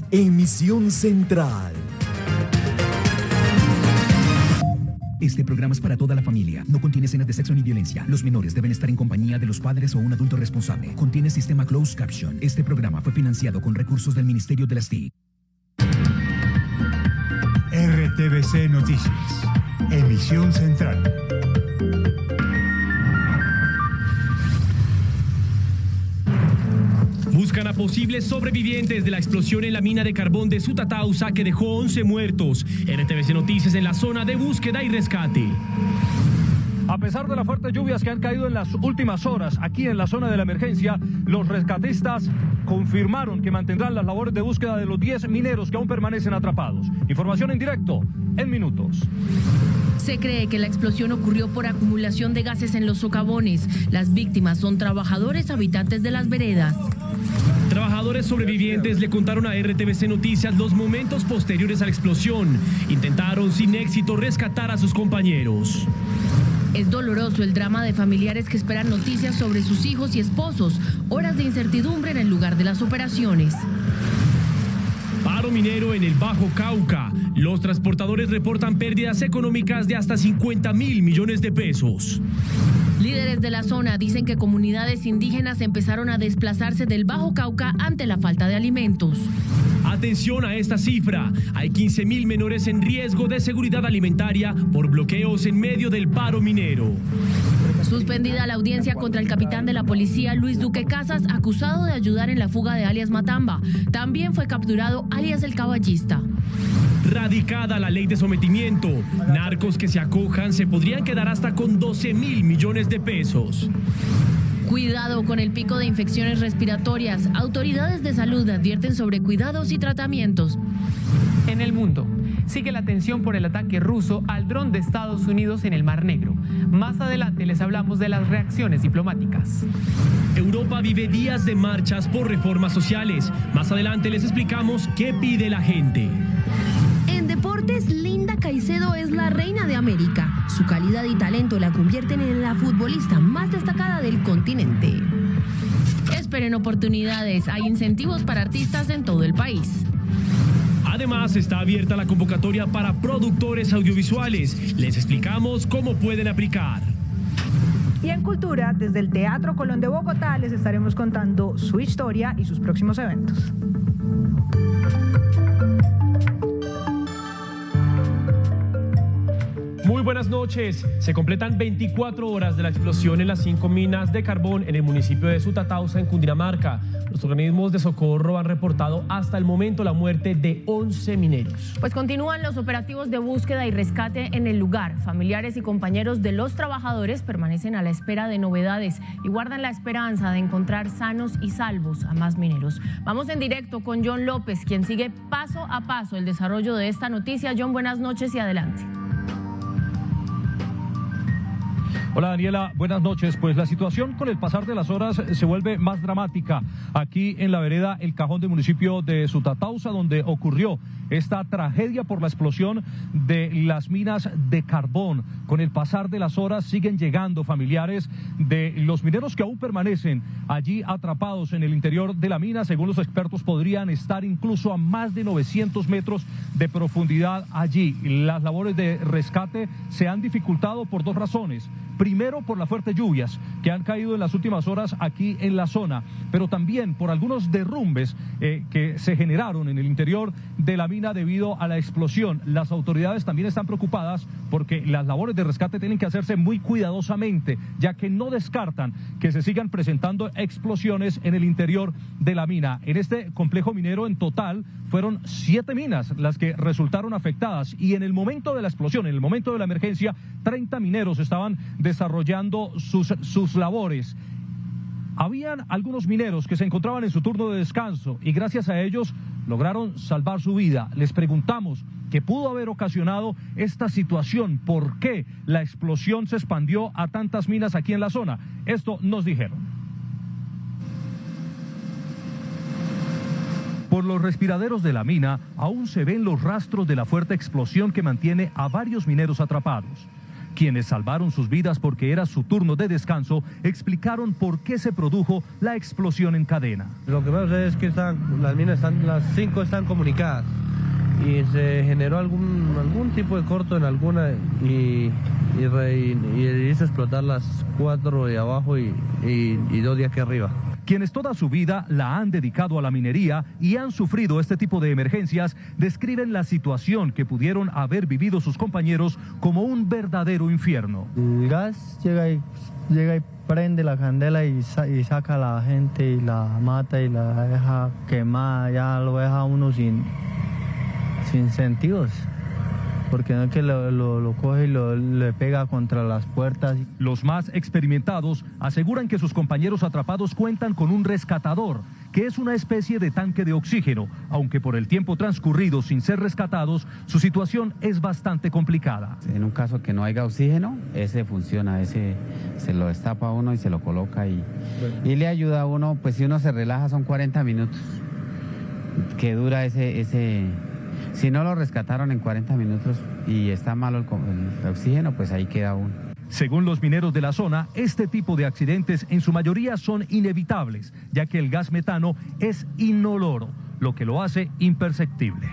Emisión Central. Este programa es para toda la familia. No contiene escenas de sexo ni violencia. Los menores deben estar en compañía de los padres o un adulto responsable. Contiene sistema closed caption. Este programa fue financiado con recursos del Ministerio de las TIC. RTBC Noticias. Emisión Central. Buscan a posibles sobrevivientes de la explosión en la mina de carbón de Sutatausa que dejó 11 muertos. RTBC Noticias en la zona de búsqueda y rescate. A pesar de las fuertes lluvias que han caído en las últimas horas aquí en la zona de la emergencia, los rescatistas confirmaron que mantendrán las labores de búsqueda de los 10 mineros que aún permanecen atrapados. Información en directo en minutos. Se cree que la explosión ocurrió por acumulación de gases en los socavones. Las víctimas son trabajadores habitantes de las veredas. Trabajadores sobrevivientes le contaron a RTBC Noticias los momentos posteriores a la explosión. Intentaron sin éxito rescatar a sus compañeros. Es doloroso el drama de familiares que esperan noticias sobre sus hijos y esposos. Horas de incertidumbre en el lugar de las operaciones. Paro minero en el Bajo Cauca. Los transportadores reportan pérdidas económicas de hasta 50.000 millones de pesos. Líderes de la zona dicen que comunidades indígenas empezaron a desplazarse del Bajo Cauca ante la falta de alimentos. Atención a esta cifra. Hay 15.000 menores en riesgo de seguridad alimentaria por bloqueos en medio del paro minero. Suspendida la audiencia contra el capitán de la policía Luis Duque Casas, acusado de ayudar en la fuga de alias Matamba. También fue capturado alias El Caballista. Radicada la ley de sometimiento. Narcos que se acojan se podrían quedar hasta con 12.000 millones de pesos. Cuidado con el pico de infecciones respiratorias. Autoridades de salud advierten sobre cuidados y tratamientos. En el mundo, sigue la tensión por el ataque ruso al dron de Estados Unidos en el Mar Negro. Más adelante les hablamos de las reacciones diplomáticas. Europa vive días de marchas por reformas sociales. Más adelante les explicamos qué pide la gente. En deportes, Linda Caicedo es la reina de América. Su calidad y talento la convierten en la futbolista más destacada del continente. Esperen oportunidades. Hay incentivos para artistas en todo el país. Además, está abierta la convocatoria para productores audiovisuales. Les explicamos cómo pueden aplicar. Y en Cultura, desde el Teatro Colón de Bogotá, les estaremos contando su historia y sus próximos eventos. Muy buenas noches. Se completan 24 horas de la explosión en las 5 minas de carbón en el municipio de Sutatausa, en Cundinamarca. Los organismos de socorro han reportado hasta el momento la muerte de 11 mineros. Pues continúan los operativos de búsqueda y rescate en el lugar. Familiares y compañeros de los trabajadores permanecen a la espera de novedades y guardan la esperanza de encontrar sanos y salvos a más mineros. Vamos en directo con John López, quien sigue paso a paso el desarrollo de esta noticia. John, buenas noches y adelante. Hola Daniela, buenas noches. Pues la situación con el pasar de las horas se vuelve más dramática aquí en la vereda El Cajón del municipio de Sutatausa, donde ocurrió esta tragedia por la explosión de las minas de carbón. Con el pasar de las horas siguen llegando familiares de los mineros que aún permanecen allí atrapados en el interior de la mina. Según los expertos, podrían estar incluso a más de 900 metros de profundidad allí. Las labores de rescate se han dificultado por dos razones. Primero, por las fuertes lluvias que han caído en las últimas horas aquí en la zona, pero también por algunos derrumbes que se generaron en el interior de la mina debido a la explosión. Las autoridades también están preocupadas porque las labores de rescate tienen que hacerse muy cuidadosamente, ya que no descartan que se sigan presentando explosiones en el interior de la mina. En este complejo minero en total fueron 7 minas las que resultaron afectadas y en el momento de la explosión, en el momento de la emergencia, 30 mineros estaban desarrollando sus labores. Habían algunos mineros que se encontraban en su turno de descanso y gracias a ellos lograron salvar su vida. Les preguntamos qué pudo haber ocasionado esta situación, por qué la explosión se expandió a tantas minas aquí en la zona. Esto nos dijeron. Por los respiraderos de la mina aún se ven los rastros de la fuerte explosión que mantiene a varios mineros atrapados. Quienes salvaron sus vidas porque era su turno de descanso explicaron por qué se produjo la explosión en cadena. Lo que pasa es que las 5 están comunicadas y se generó algún tipo de corto en alguna y hizo explotar las 4 de abajo y 2 de aquí arriba. Quienes toda su vida la han dedicado a la minería y han sufrido este tipo de emergencias, describen la situación que pudieron haber vivido sus compañeros como un verdadero infierno. El gas llega y prende la candela y saca a la gente y la mata y la deja quemada, ya lo deja uno sin sentidos. Porque no es que lo coge y le pega contra las puertas. Los más experimentados aseguran que sus compañeros atrapados cuentan con un rescatador, que es una especie de tanque de oxígeno, aunque por el tiempo transcurrido sin ser rescatados, su situación es bastante complicada. En un caso que no haya oxígeno, ese funciona, ese se lo destapa a uno y se lo coloca y le ayuda a uno, pues si uno se relaja son 40 minutos que dura ese. Si no lo rescataron en 40 minutos y está malo el oxígeno, pues ahí queda uno. Según los mineros de la zona, este tipo de accidentes en su mayoría son inevitables, ya que el gas metano es inoloro, lo que lo hace imperceptible.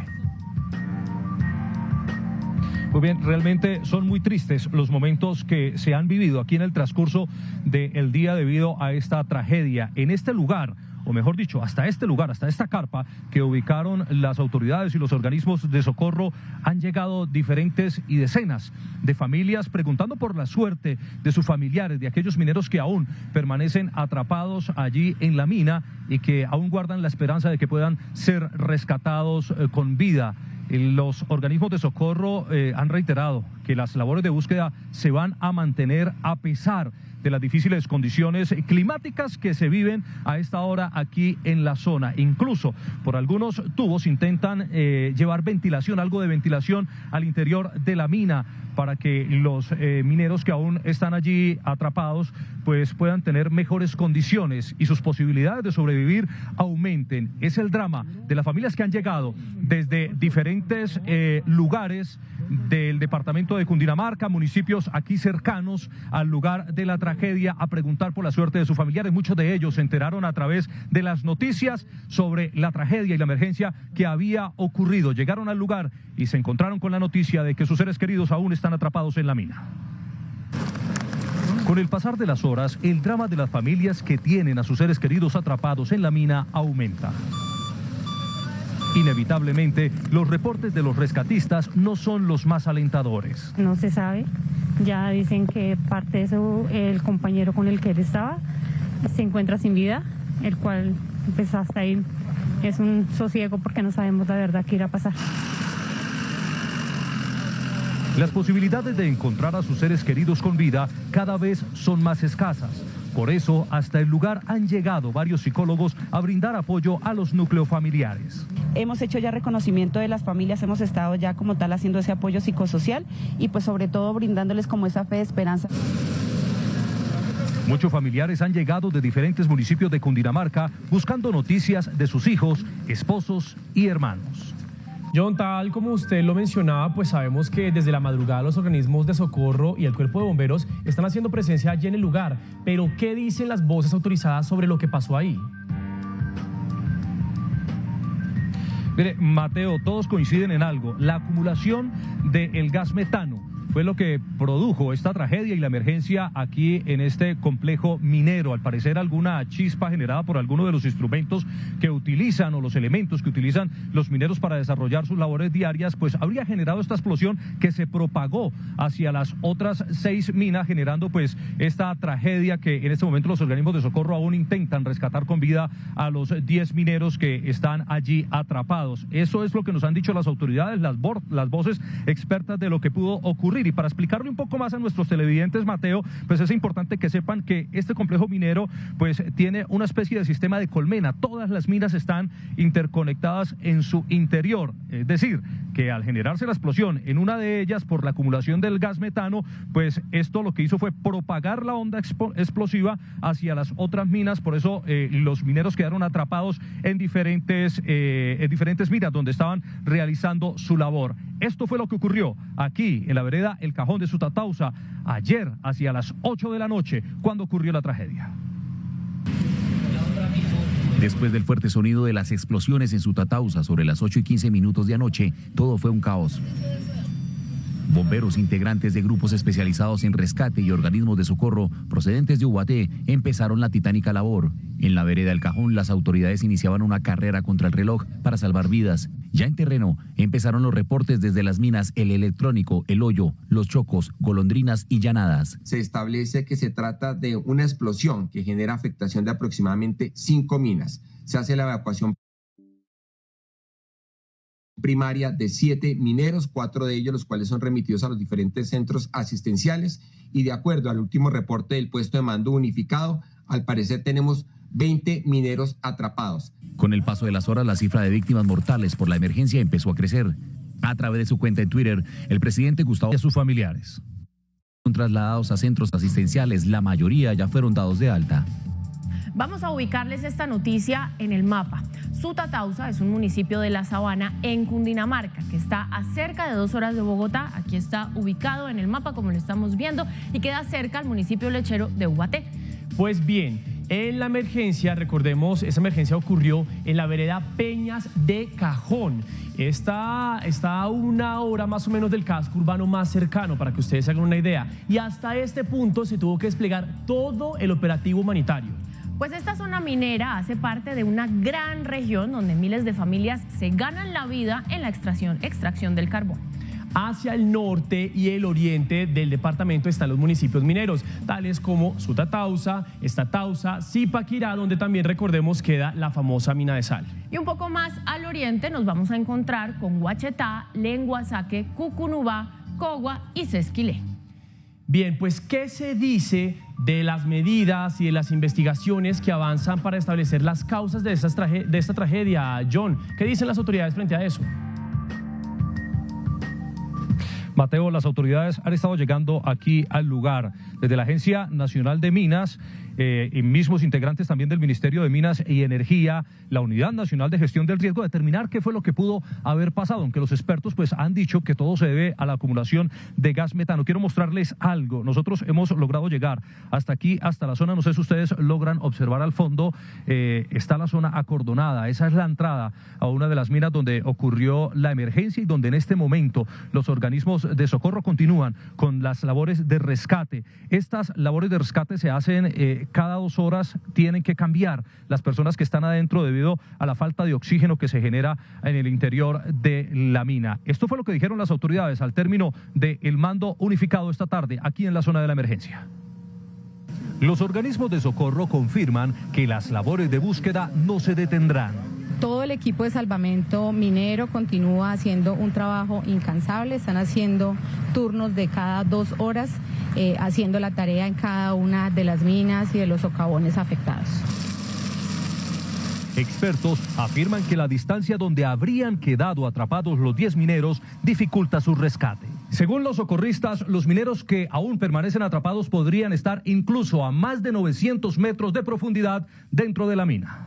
Muy bien, realmente son muy tristes los momentos que se han vivido aquí en el transcurso del día debido a esta tragedia. En este lugar, o mejor dicho, hasta este lugar, hasta esta carpa que ubicaron las autoridades y los organismos de socorro, han llegado diferentes y decenas de familias preguntando por la suerte de sus familiares, de aquellos mineros que aún permanecen atrapados allí en la mina y que aún guardan la esperanza de que puedan ser rescatados con vida. Los organismos de socorro han reiterado que las labores de búsqueda se van a mantener a pesar de las difíciles condiciones climáticas que se viven a esta hora aquí en la zona. Incluso por algunos tubos intentan llevar ventilación, algo de ventilación al interior de la mina para que los mineros que aún están allí atrapados pues puedan tener mejores condiciones y sus posibilidades de sobrevivir aumenten. Es el drama de las familias que han llegado desde diferentes lugares del departamento de Cundinamarca, municipios aquí cercanos al lugar de la tragedia, a preguntar por la suerte de sus familiares. Muchos de ellos se enteraron a través de las noticias sobre la tragedia y la emergencia que había ocurrido. Llegaron al lugar y se encontraron con la noticia de que sus seres queridos aún están atrapados en la mina. Con el pasar de las horas, el drama de las familias que tienen a sus seres queridos atrapados en la mina aumenta. Inevitablemente, los reportes de los rescatistas no son los más alentadores. No se sabe, ya dicen que parte de eso, el compañero con el que él estaba se encuentra sin vida, el cual pues hasta ahí es un sosiego porque no sabemos la verdad qué irá a pasar. Las posibilidades de encontrar a sus seres queridos con vida cada vez son más escasas. Por eso, hasta el lugar han llegado varios psicólogos a brindar apoyo a los núcleos familiares. Hemos hecho ya reconocimiento de las familias, hemos estado ya como tal haciendo ese apoyo psicosocial y pues sobre todo brindándoles como esa fe de esperanza. Muchos familiares han llegado de diferentes municipios de Cundinamarca buscando noticias de sus hijos, esposos y hermanos. John, tal como usted lo mencionaba, pues sabemos que desde la madrugada los organismos de socorro y el cuerpo de bomberos están haciendo presencia allí en el lugar. Pero, ¿qué dicen las voces autorizadas sobre lo que pasó ahí? Mire, Mateo, todos coinciden en algo. La acumulación del gas metano fue lo que produjo esta tragedia y la emergencia aquí en este complejo minero. Al parecer, alguna chispa generada por alguno de los instrumentos que utilizan o los elementos que utilizan los mineros para desarrollar sus labores diarias, pues habría generado esta explosión que se propagó hacia las otras 6 minas, generando pues esta tragedia que en este momento los organismos de socorro aún intentan rescatar con vida a los 10 mineros que están allí atrapados. Eso es lo que nos han dicho las autoridades, las voces expertas de lo que pudo ocurrir. Y para explicarle un poco más a nuestros televidentes, Mateo, pues es importante que sepan que este complejo minero pues tiene una especie de sistema de colmena. Todas las minas están interconectadas en su interior. Es decir, que al generarse la explosión en una de ellas por la acumulación del gas metano, pues esto lo que hizo fue propagar la onda explosiva hacia las otras minas. Por eso los mineros quedaron atrapados en diferentes minas donde estaban realizando su labor. Esto fue lo que ocurrió aquí en la vereda El Cajón de Sutatausa ayer hacia las 8 de la noche cuando ocurrió la tragedia. Después del fuerte sonido de las explosiones en Sutatausa sobre las 8:15 de anoche, todo fue un caos. Bomberos integrantes de grupos especializados en rescate y organismos de socorro procedentes de Ubaté empezaron la titánica labor. En la vereda El Cajón, las autoridades iniciaban una carrera contra el reloj para salvar vidas. Ya en terreno, empezaron los reportes desde las minas El Electrónico, El Hoyo, Los Chocos, Golondrinas y Llanadas. Se establece que se trata de una explosión que genera afectación de aproximadamente 5 minas. Se hace la evacuación primaria de 7 mineros, 4 de ellos los cuales son remitidos a los diferentes centros asistenciales, y de acuerdo al último reporte del puesto de mando unificado, al parecer tenemos 20 mineros atrapados. Con el paso de las horas, la cifra de víctimas mortales por la emergencia empezó a crecer. A través de su cuenta en Twitter, el presidente Gustavo y a sus familiares fueron trasladados a centros asistenciales. La mayoría ya fueron dados de alta. Vamos a ubicarles esta noticia en el mapa. Sutatausa es un municipio de la Sabana en Cundinamarca que está a cerca de 2 horas de Bogotá. Aquí está ubicado en el mapa como lo estamos viendo y queda cerca al municipio lechero de Ubaté. Pues bien, en la emergencia, recordemos, esa emergencia ocurrió en la vereda Peñas de Cajón. Está a 1 hora más o menos del casco urbano más cercano, para que ustedes se hagan una idea. Y hasta este punto se tuvo que desplegar todo el operativo humanitario. Pues esta zona minera hace parte de una gran región donde miles de familias se ganan la vida en la extracción del carbón. Hacia el norte y el oriente del departamento están los municipios mineros, tales como Sutatausa, Estatausa, Zipaquirá, donde también, recordemos, queda la famosa mina de sal. Y un poco más al oriente nos vamos a encontrar con Huachetá, Lenguasaque, Cucunubá, Cogua y Sesquilé. Bien, pues, ¿qué se dice de las medidas y de las investigaciones que avanzan para establecer las causas de esta tragedia, John? ¿Qué dicen las autoridades frente a eso? Mateo, las autoridades han estado llegando aquí al lugar. Desde la Agencia Nacional de Minas, y mismos integrantes también del Ministerio de Minas y Energía, la Unidad Nacional de Gestión del Riesgo, determinar qué fue lo que pudo haber pasado, aunque los expertos pues han dicho que todo se debe a la acumulación de gas metano. Quiero mostrarles algo. Nosotros hemos logrado llegar hasta aquí, hasta la zona, no sé si ustedes logran observar al fondo, está la zona acordonada. Esa es la entrada a una de las minas donde ocurrió la emergencia y donde en este momento los organismos de socorro continúan con las labores de rescate. Estas labores de rescate se hacen cada 2 horas, tienen que cambiar las personas que están adentro debido a la falta de oxígeno que se genera en el interior de la mina. Esto fue lo que dijeron las autoridades al término del mando unificado esta tarde aquí en la zona de la emergencia. Los organismos de socorro confirman que las labores de búsqueda no se detendrán. Todo el equipo de salvamento minero continúa haciendo un trabajo incansable, están haciendo turnos de cada 2 horas, haciendo la tarea en cada una de las minas y de los socavones afectados. Expertos afirman que la distancia donde habrían quedado atrapados los 10 mineros dificulta su rescate. Según los socorristas, los mineros que aún permanecen atrapados podrían estar incluso a más de 900 metros de profundidad dentro de la mina.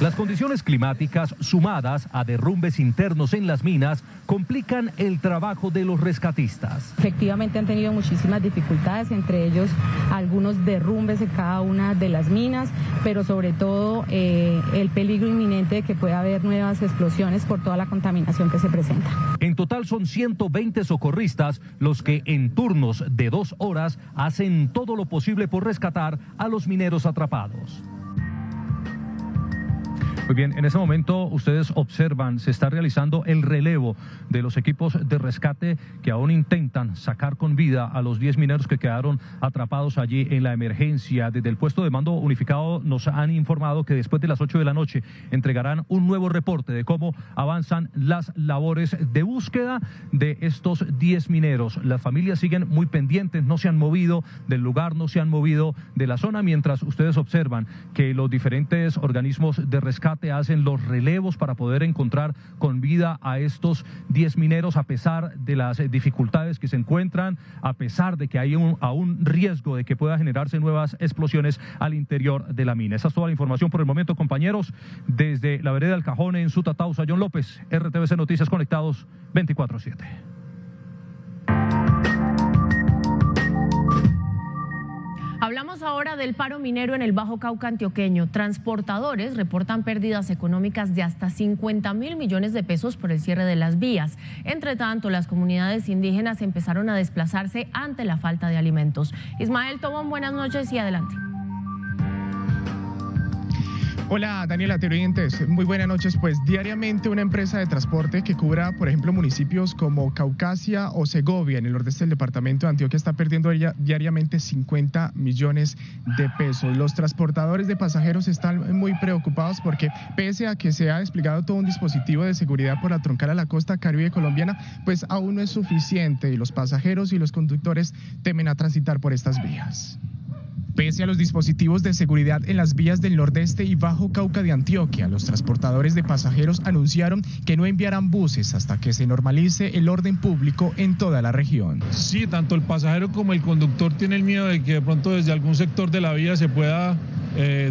Las condiciones climáticas, sumadas a derrumbes internos en las minas, complican el trabajo de los rescatistas. Efectivamente han tenido muchísimas dificultades, entre ellos algunos derrumbes en cada una de las minas, pero sobre todo el peligro inminente de que pueda haber nuevas explosiones por toda la contaminación que se presenta. En total son 120 socorristas los que en turnos de 2 horas hacen todo lo posible por rescatar a los mineros atrapados. Muy bien, en ese momento ustedes observan, se está realizando el relevo de los equipos de rescate que aún intentan sacar con vida a los 10 mineros que quedaron atrapados allí en la emergencia. Desde el puesto de mando unificado nos han informado que después de las 8 de la noche entregarán un nuevo reporte de cómo avanzan las labores de búsqueda de estos 10 mineros. Las familias siguen muy pendientes, no se han movido del lugar, no se han movido de la zona, mientras ustedes observan que los diferentes organismos de rescate rescate, hacen los relevos para poder encontrar con vida a estos 10 mineros a pesar de las dificultades que se encuentran, a pesar de que hay aún riesgo de que pueda generarse nuevas explosiones al interior de la mina. Esa es toda la información por el momento, compañeros. Desde la vereda del Cajón en Sutatausa, John López, RTBC Noticias, conectados 24/7. Hablamos ahora del paro minero en el Bajo Cauca antioqueño. Transportadores reportan pérdidas económicas de hasta 50.000 millones de pesos por el cierre de las vías. Entre tanto, las comunidades indígenas empezaron a desplazarse ante la falta de alimentos. Ismael Tobón, buenas noches y adelante. Hola Daniela, televidentes, muy buenas noches. Pues diariamente una empresa de transporte que cubra, por ejemplo, municipios como Caucasia o Segovia en el nordeste del departamento de Antioquia está perdiendo diariamente 50 millones de pesos. Los transportadores de pasajeros están muy preocupados porque pese a que se ha desplegado todo un dispositivo de seguridad por la troncal a la costa caribe colombiana, pues aún no es suficiente y los pasajeros y los conductores temen a transitar por estas vías. Pese a los dispositivos de seguridad en las vías del nordeste y Bajo Cauca de Antioquia, los transportadores de pasajeros anunciaron que no enviarán buses hasta que se normalice el orden público en toda la región. Sí, tanto el pasajero como el conductor tiene el miedo de que de pronto desde algún sector de la vía se pueda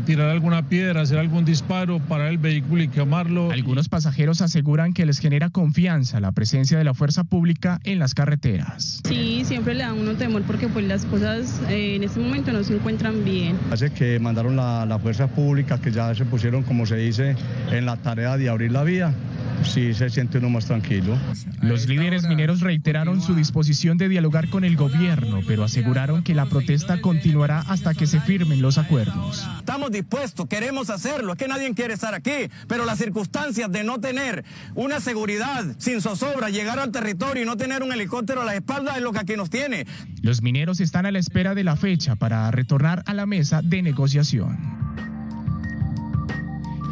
tirar alguna piedra, hacer algún disparo, parar el vehículo y quemarlo. Algunos pasajeros aseguran que les genera confianza la presencia de la fuerza pública en las carreteras. Sí, siempre le da a uno temor porque pues las cosas en este momento no se encuentran bien. Hace que mandaron la fuerza pública, que ya se pusieron, como se dice, en la tarea de abrir la vía. Sí, se siente uno más tranquilo. Los líderes mineros reiteraron su disposición de dialogar con el gobierno, pero aseguraron que la protesta continuará hasta que se firmen los acuerdos. Estamos dispuestos, queremos hacerlo, es que nadie quiere estar aquí, pero las circunstancias de no tener una seguridad sin zozobra, llegar al territorio y no tener un helicóptero a la espalda es lo que aquí nos tiene. Los mineros están a la espera de la fecha para retornar a la mesa de negociación.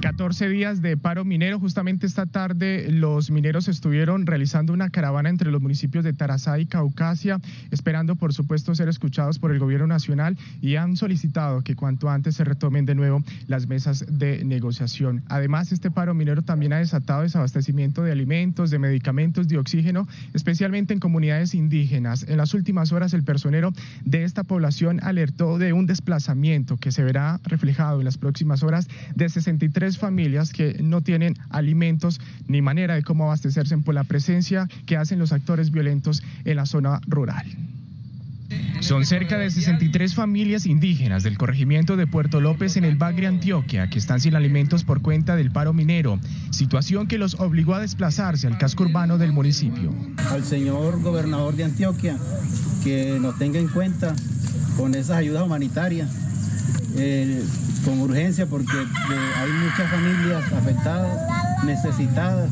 14 días de paro minero. Justamente esta tarde los mineros estuvieron realizando una caravana entre los municipios de Tarazá y Caucasia, esperando por supuesto ser escuchados por el gobierno nacional, y han solicitado que cuanto antes se retomen de nuevo las mesas de negociación. Además, este paro minero también ha desatado desabastecimiento de alimentos, de medicamentos, de oxígeno, especialmente en comunidades indígenas. En las últimas horas el personero de esta población alertó de un desplazamiento que se verá reflejado en las próximas horas de 63 familias que no tienen alimentos ni manera de cómo abastecerse por la presencia que hacen los actores violentos en la zona rural. Son cerca de 63 familias indígenas del corregimiento de Puerto López en el Bagre, Antioquia, que están sin alimentos por cuenta del paro minero, situación que los obligó a desplazarse al casco urbano del municipio. Al señor gobernador de Antioquia que nos tenga en cuenta con esas ayudas humanitarias, con urgencia, porque hay muchas familias afectadas, necesitadas.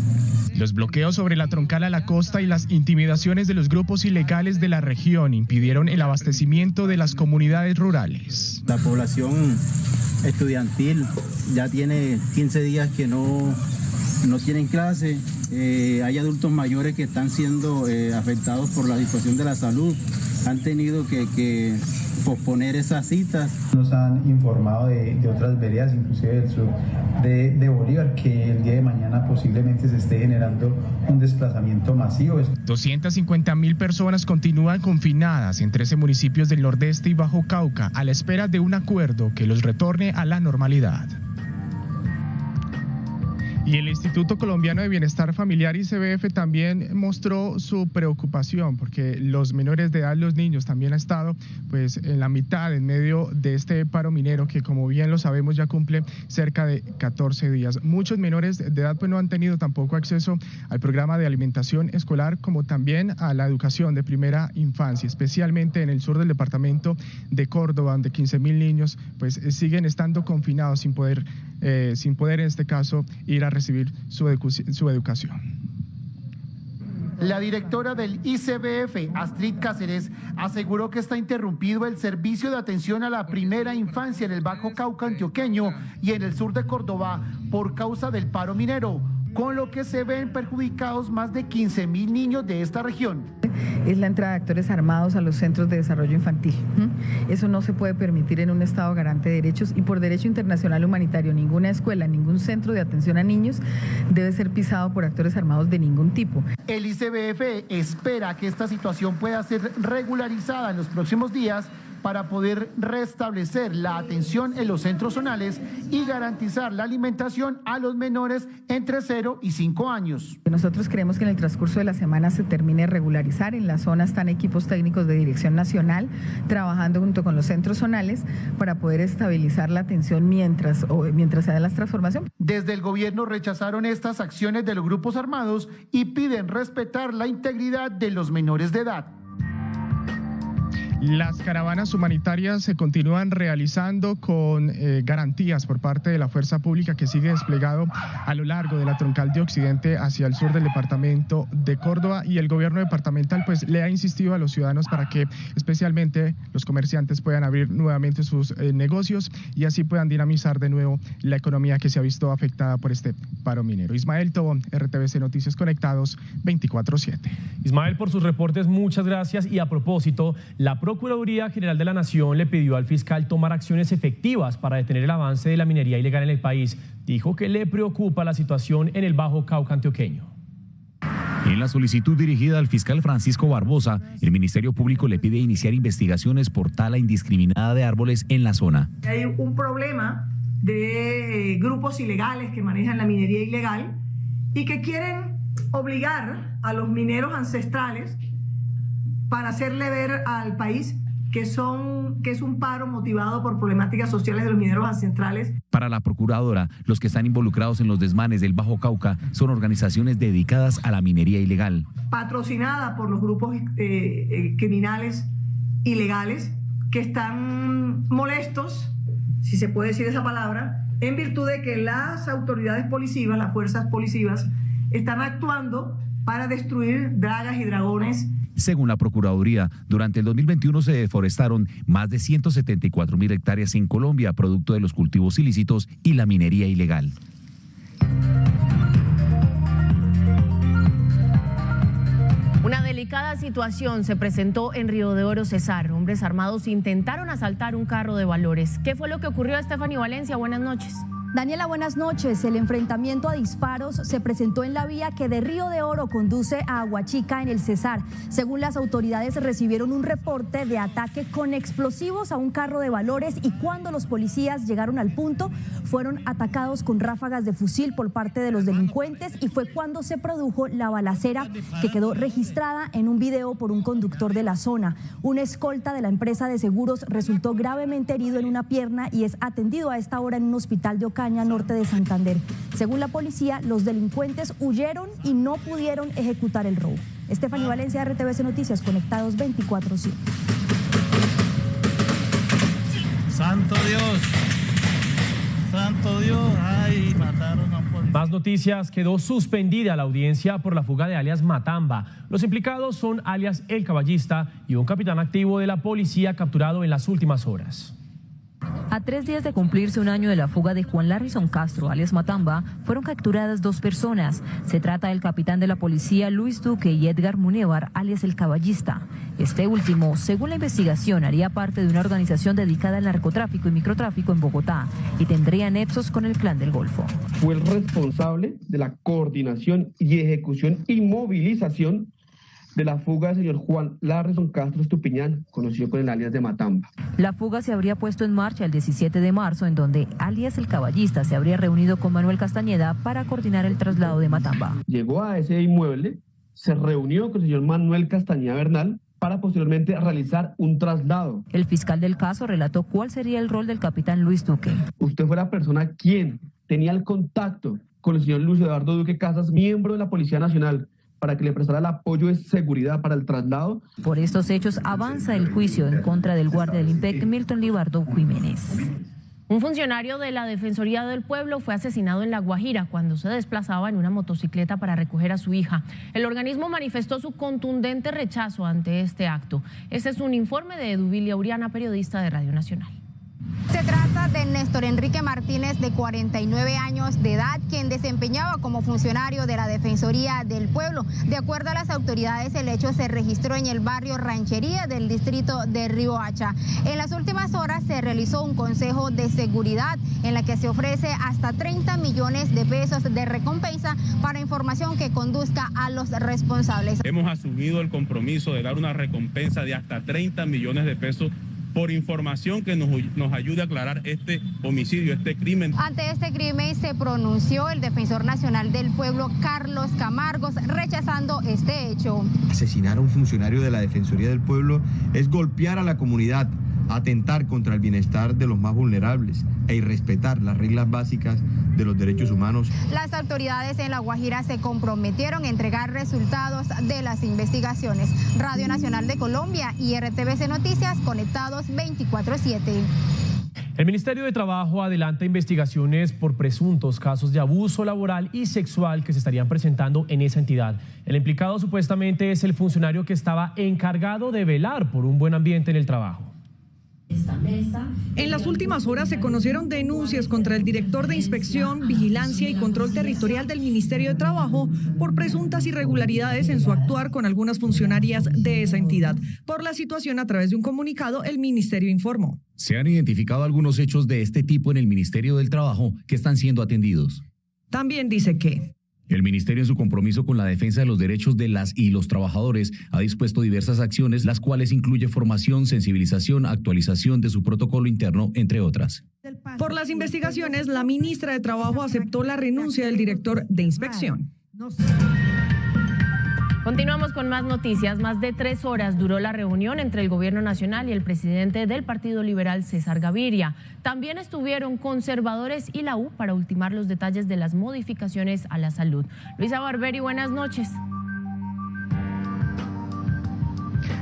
Los bloqueos sobre la troncal a la costa y las intimidaciones de los grupos ilegales de la región impidieron el abastecimiento de las comunidades rurales. La población estudiantil ya tiene 15 días que no tienen clase. Hay adultos mayores que están siendo afectados por la situación de la salud. Han tenido que posponer esas citas. Nos han informado de otras veredas, inclusive del sur de Bolívar, que el día de mañana posiblemente se esté generando un desplazamiento masivo. 250.000 personas continúan confinadas en 13 municipios del nordeste y Bajo Cauca a la espera de un acuerdo que los retorne a la normalidad. Y el Instituto Colombiano de Bienestar Familiar, ICBF, también mostró su preocupación porque los menores de edad, los niños, también han estado pues en la mitad, en medio de este paro minero que, como bien lo sabemos, ya cumple cerca de 14 días. Muchos menores de edad pues no han tenido tampoco acceso al programa de alimentación escolar, como también a la educación de primera infancia, especialmente en el sur del departamento de Córdoba, donde 15.000 niños pues siguen estando confinados sin poder en este caso ir a recibir su educación. La directora del ICBF, Astrid Cáceres, aseguró que está interrumpido el servicio de atención a la primera infancia en el Bajo Cauca antioqueño y en el sur de Córdoba por causa del paro minero, con lo que se ven perjudicados más de 15.000 niños de esta región. es la entrada de actores armados a los centros de desarrollo infantil. Eso no se puede permitir en un Estado garante de derechos y por derecho internacional humanitario ninguna escuela, ningún centro de atención a niños debe ser pisado por actores armados de ningún tipo. El ICBF espera que esta situación pueda ser regularizada en los próximos días para poder restablecer la atención en los centros zonales y garantizar la alimentación a los menores entre 0 y 5 años. Nosotros creemos que en el transcurso de la semana se termine de regularizar. En la zona están equipos técnicos de Dirección Nacional trabajando junto con los centros zonales para poder estabilizar la atención mientras se da la transformación. Desde el gobierno rechazaron estas acciones de los grupos armados y piden respetar la integridad de los menores de edad. Las caravanas humanitarias se continúan realizando con garantías por parte de la fuerza pública que sigue desplegado a lo largo de la troncal de Occidente hacia el sur del departamento de Córdoba, y el gobierno departamental pues le ha insistido a los ciudadanos para que especialmente los comerciantes puedan abrir nuevamente sus negocios y así puedan dinamizar de nuevo la economía que se ha visto afectada por este paro minero. Ismael Tobón, RTVC Noticias Conectados 24/7. Ismael, por sus reportes, muchas gracias. Y a propósito, la Procuraduría General de la Nación le pidió al fiscal tomar acciones efectivas para detener el avance de la minería ilegal en el país. Dijo que le preocupa la situación en el Bajo Cauca antioqueño. En la solicitud dirigida al fiscal Francisco Barbosa, el Ministerio Público le pide iniciar investigaciones por tala indiscriminada de árboles en la zona. Hay un problema de grupos ilegales que manejan la minería ilegal y que quieren obligar a los mineros ancestrales para hacerle ver al país que es un paro motivado por problemáticas sociales de los mineros ancestrales. Para la procuradora, los que están involucrados en los desmanes del Bajo Cauca son organizaciones dedicadas a la minería ilegal. Patrocinada por los grupos criminales ilegales que están molestos, si se puede decir esa palabra, en virtud de que las autoridades policivas, las fuerzas policivas, están actuando para destruir dragas y dragones. Según la Procuraduría, durante el 2021 se deforestaron más de 174.000 hectáreas en Colombia, producto de los cultivos ilícitos y la minería ilegal. Una delicada situación se presentó en Río de Oro, Cesar. Hombres armados intentaron asaltar un carro de valores. ¿Qué fue lo que ocurrió, Stephanie Valencia? Buenas noches. Daniela, buenas noches. El enfrentamiento a disparos se presentó en la vía que de Río de Oro conduce a Aguachica en el Cesar. Según las autoridades, recibieron un reporte de ataque con explosivos a un carro de valores y cuando los policías llegaron al punto, fueron atacados con ráfagas de fusil por parte de los delincuentes y fue cuando se produjo la balacera que quedó registrada en un video por un conductor de la zona. Un escolta de la empresa de seguros resultó gravemente herido en una pierna y es atendido a esta hora en un hospital de Ocaña, norte de Santander. Según la policía, los delincuentes huyeron y no pudieron ejecutar el robo. Stephanie Valencia, RTVC Noticias, Conectados 24/7. Santo Dios, santo Dios, ay, mataron a un policía. Más noticias, quedó suspendida la audiencia por la fuga de alias Matamba. Los implicados son alias El Caballista y un capitán activo de la policía capturado en las últimas horas. A 3 días de cumplirse un año de la fuga de Juan Larrison Castro, alias Matamba, fueron capturadas 2 personas. Se trata del capitán de la policía Luis Duque y Edgar Munevar, alias El Caballista. Este último, según la investigación, haría parte de una organización dedicada al narcotráfico y microtráfico en Bogotá y tendría nexos con el Clan del Golfo. Fue el responsable de la coordinación y ejecución y movilización de la fuga del señor Juan Larrison Castro Estupiñán, conocido con el alias de Matamba. La fuga se habría puesto en marcha el 17 de marzo, en donde alias El Caballista se habría reunido con Manuel Castañeda para coordinar el traslado de Matamba. Llegó a ese inmueble, se reunió con el señor Manuel Castañeda Bernal para posteriormente realizar un traslado. El fiscal del caso relató cuál sería el rol del capitán Luis Duque. Usted fue la persona quien tenía el contacto con el señor Luis Eduardo Duque Casas, miembro de la Policía Nacional, para que le prestara el apoyo de seguridad para el traslado. Por estos hechos avanza el juicio en contra del guardia del IMPEC, Milton Libardo Jiménez. Un funcionario de la Defensoría del Pueblo fue asesinado en La Guajira cuando se desplazaba en una motocicleta para recoger a su hija. El organismo manifestó su contundente rechazo ante este acto. Este es un informe de Eduvilia Uriana, periodista de Radio Nacional. Se Se trata de Néstor Enrique Martínez, de 49 años de edad, quien desempeñaba como funcionario de la Defensoría del Pueblo. De acuerdo a las autoridades, el hecho se registró en el barrio Ranchería del distrito de Riohacha. En las últimas horas se realizó un consejo de seguridad en la que se ofrece hasta 30 millones de pesos de recompensa para información que conduzca a los responsables. Hemos asumido el compromiso de dar una recompensa de hasta 30 millones de pesos por información que nos ayude a aclarar este homicidio, este crimen. Ante este crimen se pronunció el defensor nacional del pueblo, Carlos Camargos, rechazando este hecho. Asesinar a un funcionario de la Defensoría del Pueblo es golpear a la comunidad, atentar contra el bienestar de los más vulnerables e irrespetar las reglas básicas de los derechos humanos. Las autoridades en La Guajira se comprometieron a entregar resultados de las investigaciones. Radio Nacional de Colombia y RTBC Noticias, conectados 24/7. El Ministerio de Trabajo adelanta investigaciones por presuntos casos de abuso laboral y sexual que se estarían presentando en esa entidad. El implicado supuestamente es el funcionario que estaba encargado de velar por un buen ambiente en el trabajo. En las últimas horas se conocieron denuncias contra el director de Inspección, Vigilancia y Control Territorial del Ministerio de Trabajo por presuntas irregularidades en su actuar con algunas funcionarias de esa entidad. Por la situación, a través de un comunicado, el ministerio informó: se han identificado algunos hechos de este tipo en el Ministerio del Trabajo que están siendo atendidos. También dice que el Ministerio, en su compromiso con la defensa de los derechos de las y los trabajadores, ha dispuesto diversas acciones, las cuales incluye formación, sensibilización, actualización de su protocolo interno, entre otras. Por las investigaciones, la ministra de Trabajo aceptó la renuncia del director de Inspección. Continuamos con más noticias. Más de 3 horas duró la reunión entre el Gobierno Nacional y el presidente del Partido Liberal, César Gaviria. También estuvieron conservadores y la U para ultimar los detalles de las modificaciones a la salud. Luisa Barberi, buenas noches.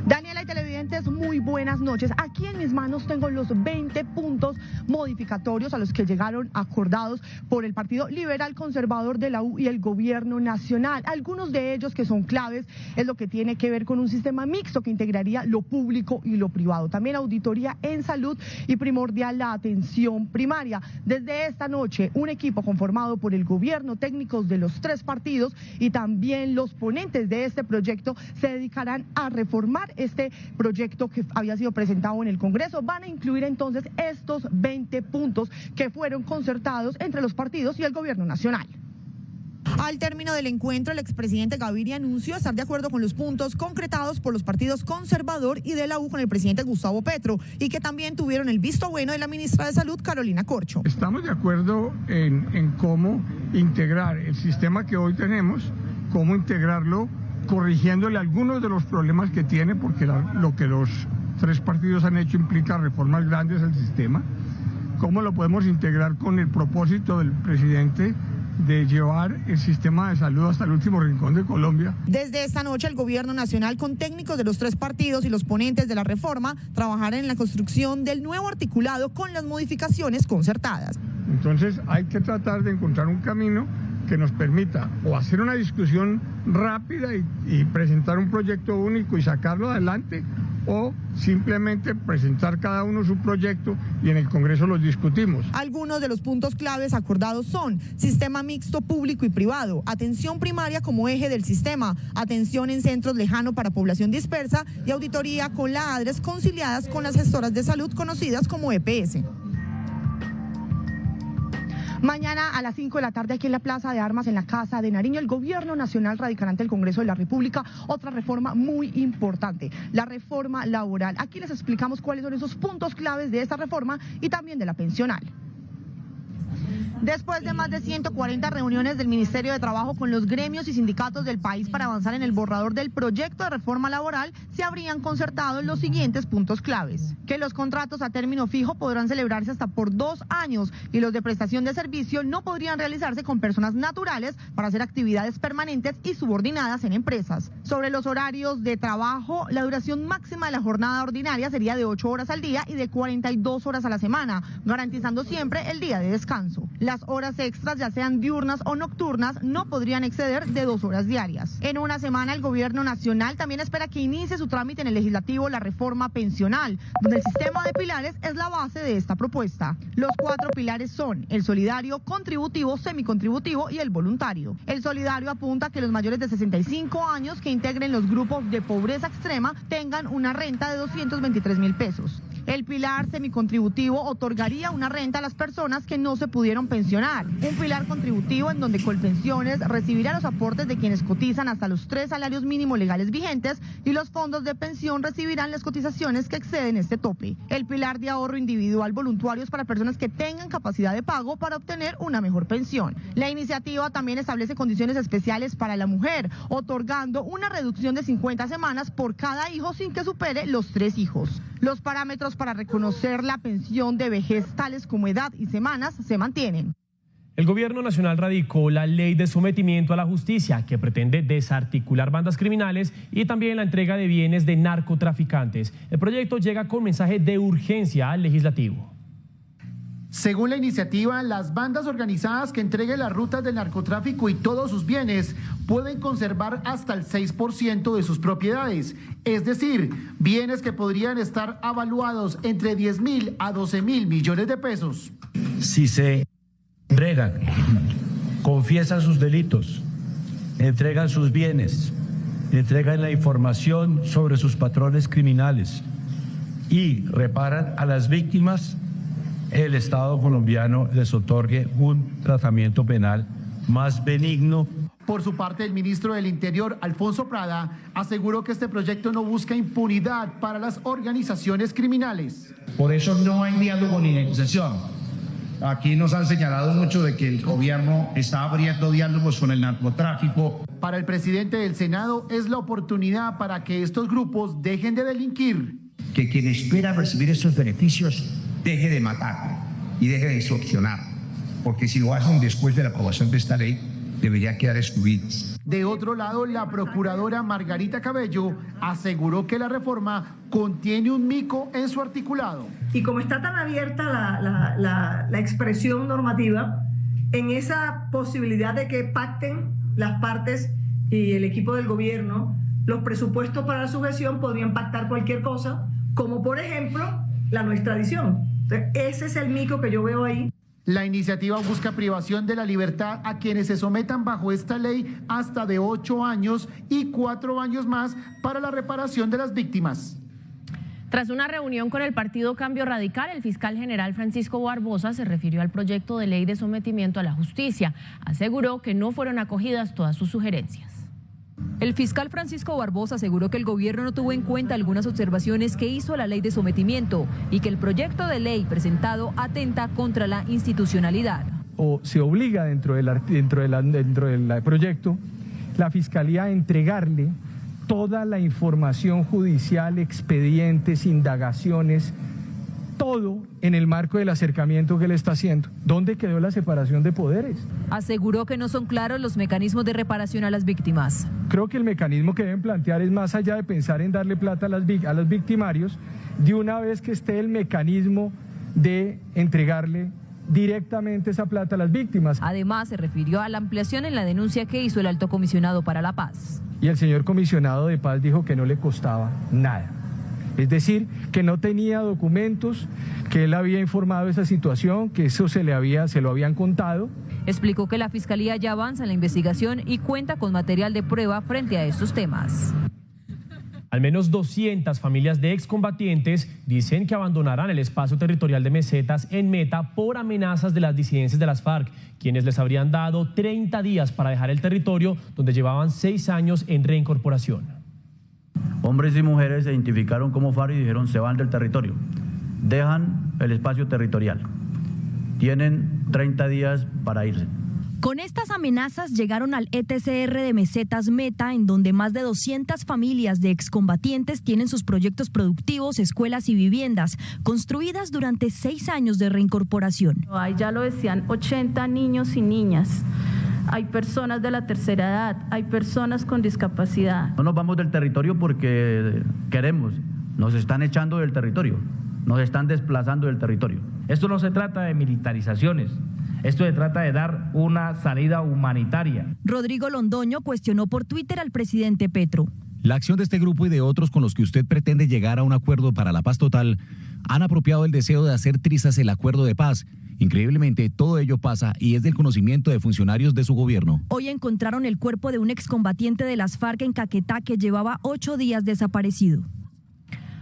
Daniela y televidentes, muy buenas noches. Aquí en mis manos tengo los 20 puntos modificatorios a los que llegaron acordados por el Partido Liberal Conservador de la U y el Gobierno Nacional. Algunos de ellos que son claves es lo que tiene que ver con un sistema mixto que integraría lo público y lo privado. También auditoría en salud y primordial la atención primaria. Desde esta noche, un equipo conformado por el gobierno, técnicos de los 3 partidos y también los ponentes de este proyecto se dedicarán a reformar este proyecto que había sido presentado en el Congreso. Van a incluir entonces estos 20 puntos que fueron concertados entre los partidos y el Gobierno Nacional. Al término del encuentro, el expresidente Gaviria anunció estar de acuerdo con los puntos concretados por los partidos conservador y de la U con el presidente Gustavo Petro y que también tuvieron el visto bueno de la ministra de Salud, Carolina Corcho. Estamos de acuerdo en cómo integrar el sistema que hoy tenemos, cómo integrarlo corrigiéndole algunos de los problemas que tiene, porque lo que los 3 partidos han hecho implica reformas grandes al sistema. ¿Cómo lo podemos integrar con el propósito del presidente de llevar el sistema de salud hasta el último rincón de Colombia? Desde esta noche, el Gobierno Nacional, con técnicos de los 3 partidos y los ponentes de la reforma, trabajará en la construcción del nuevo articulado con las modificaciones concertadas. Entonces hay que tratar de encontrar un camino que nos permita o hacer una discusión rápida y presentar un proyecto único y sacarlo adelante, o simplemente presentar cada uno su proyecto y en el Congreso los discutimos. Algunos de los puntos claves acordados son sistema mixto público y privado, atención primaria como eje del sistema, atención en centros lejanos para población dispersa y auditoría con la ADRES conciliadas con las gestoras de salud conocidas como EPS. Mañana a las 5 de la tarde aquí en la Plaza de Armas, en la Casa de Nariño, el Gobierno Nacional radicará ante el Congreso de la República otra reforma muy importante, la reforma laboral. Aquí les explicamos cuáles son esos puntos claves de esta reforma y también de la pensional. Después de más de 140 reuniones del Ministerio de Trabajo con los gremios y sindicatos del país para avanzar en el borrador del proyecto de reforma laboral, se habrían concertado los siguientes puntos claves: que los contratos a término fijo podrán celebrarse hasta por 2 años y los de prestación de servicio no podrían realizarse con personas naturales para hacer actividades permanentes y subordinadas en empresas. Sobre los horarios de trabajo, la duración máxima de la jornada ordinaria sería de 8 horas al día y de 42 horas a la semana, garantizando siempre el día de descanso. Las horas extras, ya sean diurnas o nocturnas, no podrían exceder de 2 horas diarias. En una semana, el gobierno nacional también espera que inicie su trámite en el legislativo la reforma pensional, donde el sistema de pilares es la base de esta propuesta. Los 4 pilares son el solidario, contributivo, semicontributivo y el voluntario. El solidario apunta a que los mayores de 65 años que integren los grupos de pobreza extrema tengan una renta de 223.000 pesos. El pilar semicontributivo otorgaría una renta a las personas que no se pudieron pensionar. Un pilar contributivo en donde Colpensiones recibirá los aportes de quienes cotizan hasta los 3 salarios mínimos legales vigentes y los fondos de pensión recibirán las cotizaciones que exceden este tope. El pilar de ahorro individual voluntario es para personas que tengan capacidad de pago para obtener una mejor pensión. La iniciativa también establece condiciones especiales para la mujer, otorgando una reducción de 50 semanas por cada hijo sin que supere los 3 hijos. Los parámetros para reconocer la pensión de vejez, tales como edad y semanas, se mantienen. El gobierno nacional radicó la ley de sometimiento a la justicia que pretende desarticular bandas criminales y también la entrega de bienes de narcotraficantes. El proyecto llega con mensaje de urgencia al legislativo. Según la iniciativa, las bandas organizadas que entreguen las rutas del narcotráfico y todos sus bienes pueden conservar hasta el 6% de sus propiedades, es decir, bienes que podrían estar avaluados entre 10.000 a 12.000 millones de pesos. Si se entregan, confiesan sus delitos, entregan sus bienes, entregan la información sobre sus patrones criminales y reparan a las víctimas, el Estado colombiano les otorgue un tratamiento penal más benigno. Por su parte, el ministro del Interior, Alfonso Prada, aseguró que este proyecto no busca impunidad para las organizaciones criminales. Por eso no hay diálogo ni negociación. Aquí nos han señalado mucho de que el gobierno está abriendo diálogos con el narcotráfico. Para el presidente del Senado es la oportunidad para que estos grupos dejen de delinquir. Que quien espera recibir estos beneficios deje de matar y deje de extorsionar, porque si lo hacen después de la aprobación de esta ley, debería quedar excluidos. De otro lado, la procuradora Margarita Cabello aseguró que la reforma contiene un mico en su articulado. Y como está tan abierta la expresión normativa, en esa posibilidad de que pacten las partes y el equipo del gobierno, los presupuestos para la sujeción podrían pactar cualquier cosa, como por ejemplo la no extradición. Entonces, ese es el mico que yo veo ahí. La iniciativa busca privación de la libertad a quienes se sometan bajo esta ley hasta de 8 años y 4 años más para la reparación de las víctimas. Tras una reunión con el partido Cambio Radical, el fiscal general Francisco Barbosa se refirió al proyecto de ley de sometimiento a la justicia. Aseguró que no fueron acogidas todas sus sugerencias. El fiscal Francisco Barbosa aseguró que el gobierno no tuvo en cuenta algunas observaciones que hizo a la ley de sometimiento y que el proyecto de ley presentado atenta contra la institucionalidad. O se obliga dentro del proyecto la Fiscalía a entregarle toda la información judicial, expedientes, indagaciones, todo en el marco del acercamiento que él está haciendo. ¿Dónde quedó la separación de poderes? Aseguró que no son claros los mecanismos de reparación a las víctimas. Creo que el mecanismo que deben plantear es más allá de pensar en darle plata a los victimarios, de una vez que esté el mecanismo de entregarle directamente esa plata a las víctimas. Además, se refirió a la ampliación en la denuncia que hizo el Alto Comisionado para la Paz. Y el señor comisionado de paz dijo que no le costaba nada. Es decir, que no tenía documentos, que él había informado de esa situación, que eso se lo habían contado. Explicó que la Fiscalía ya avanza en la investigación y cuenta con material de prueba frente a estos temas. Al menos 200 familias de excombatientes dicen que abandonarán el espacio territorial de Mesetas en Meta por amenazas de las disidencias de las FARC, quienes les habrían dado 30 días para dejar el territorio donde llevaban 6 años en reincorporación. Hombres y mujeres se identificaron como FARC y dijeron se van del territorio, dejan el espacio territorial, tienen 30 días para irse. Con estas amenazas llegaron al ETCR de Mesetas Meta, en donde más de 200 familias de excombatientes tienen sus proyectos productivos, escuelas y viviendas, construidas durante 6 años de reincorporación. Ahí ya lo decían, 80 niños y niñas. Hay personas de la tercera edad, hay personas con discapacidad. No nos vamos del territorio porque queremos, nos están echando del territorio, nos están desplazando del territorio. Esto no se trata de militarizaciones, Esto se trata de dar una salida humanitaria. Rodrigo Londoño cuestionó por Twitter al presidente Petro. La acción de este grupo y de otros con los que usted pretende llegar a un acuerdo para la paz total han apropiado el deseo de hacer trizas el acuerdo de paz. Increíblemente, todo ello pasa y es del conocimiento de funcionarios de su gobierno. Hoy encontraron el cuerpo de un excombatiente de las FARC en Caquetá que llevaba 8 días desaparecido.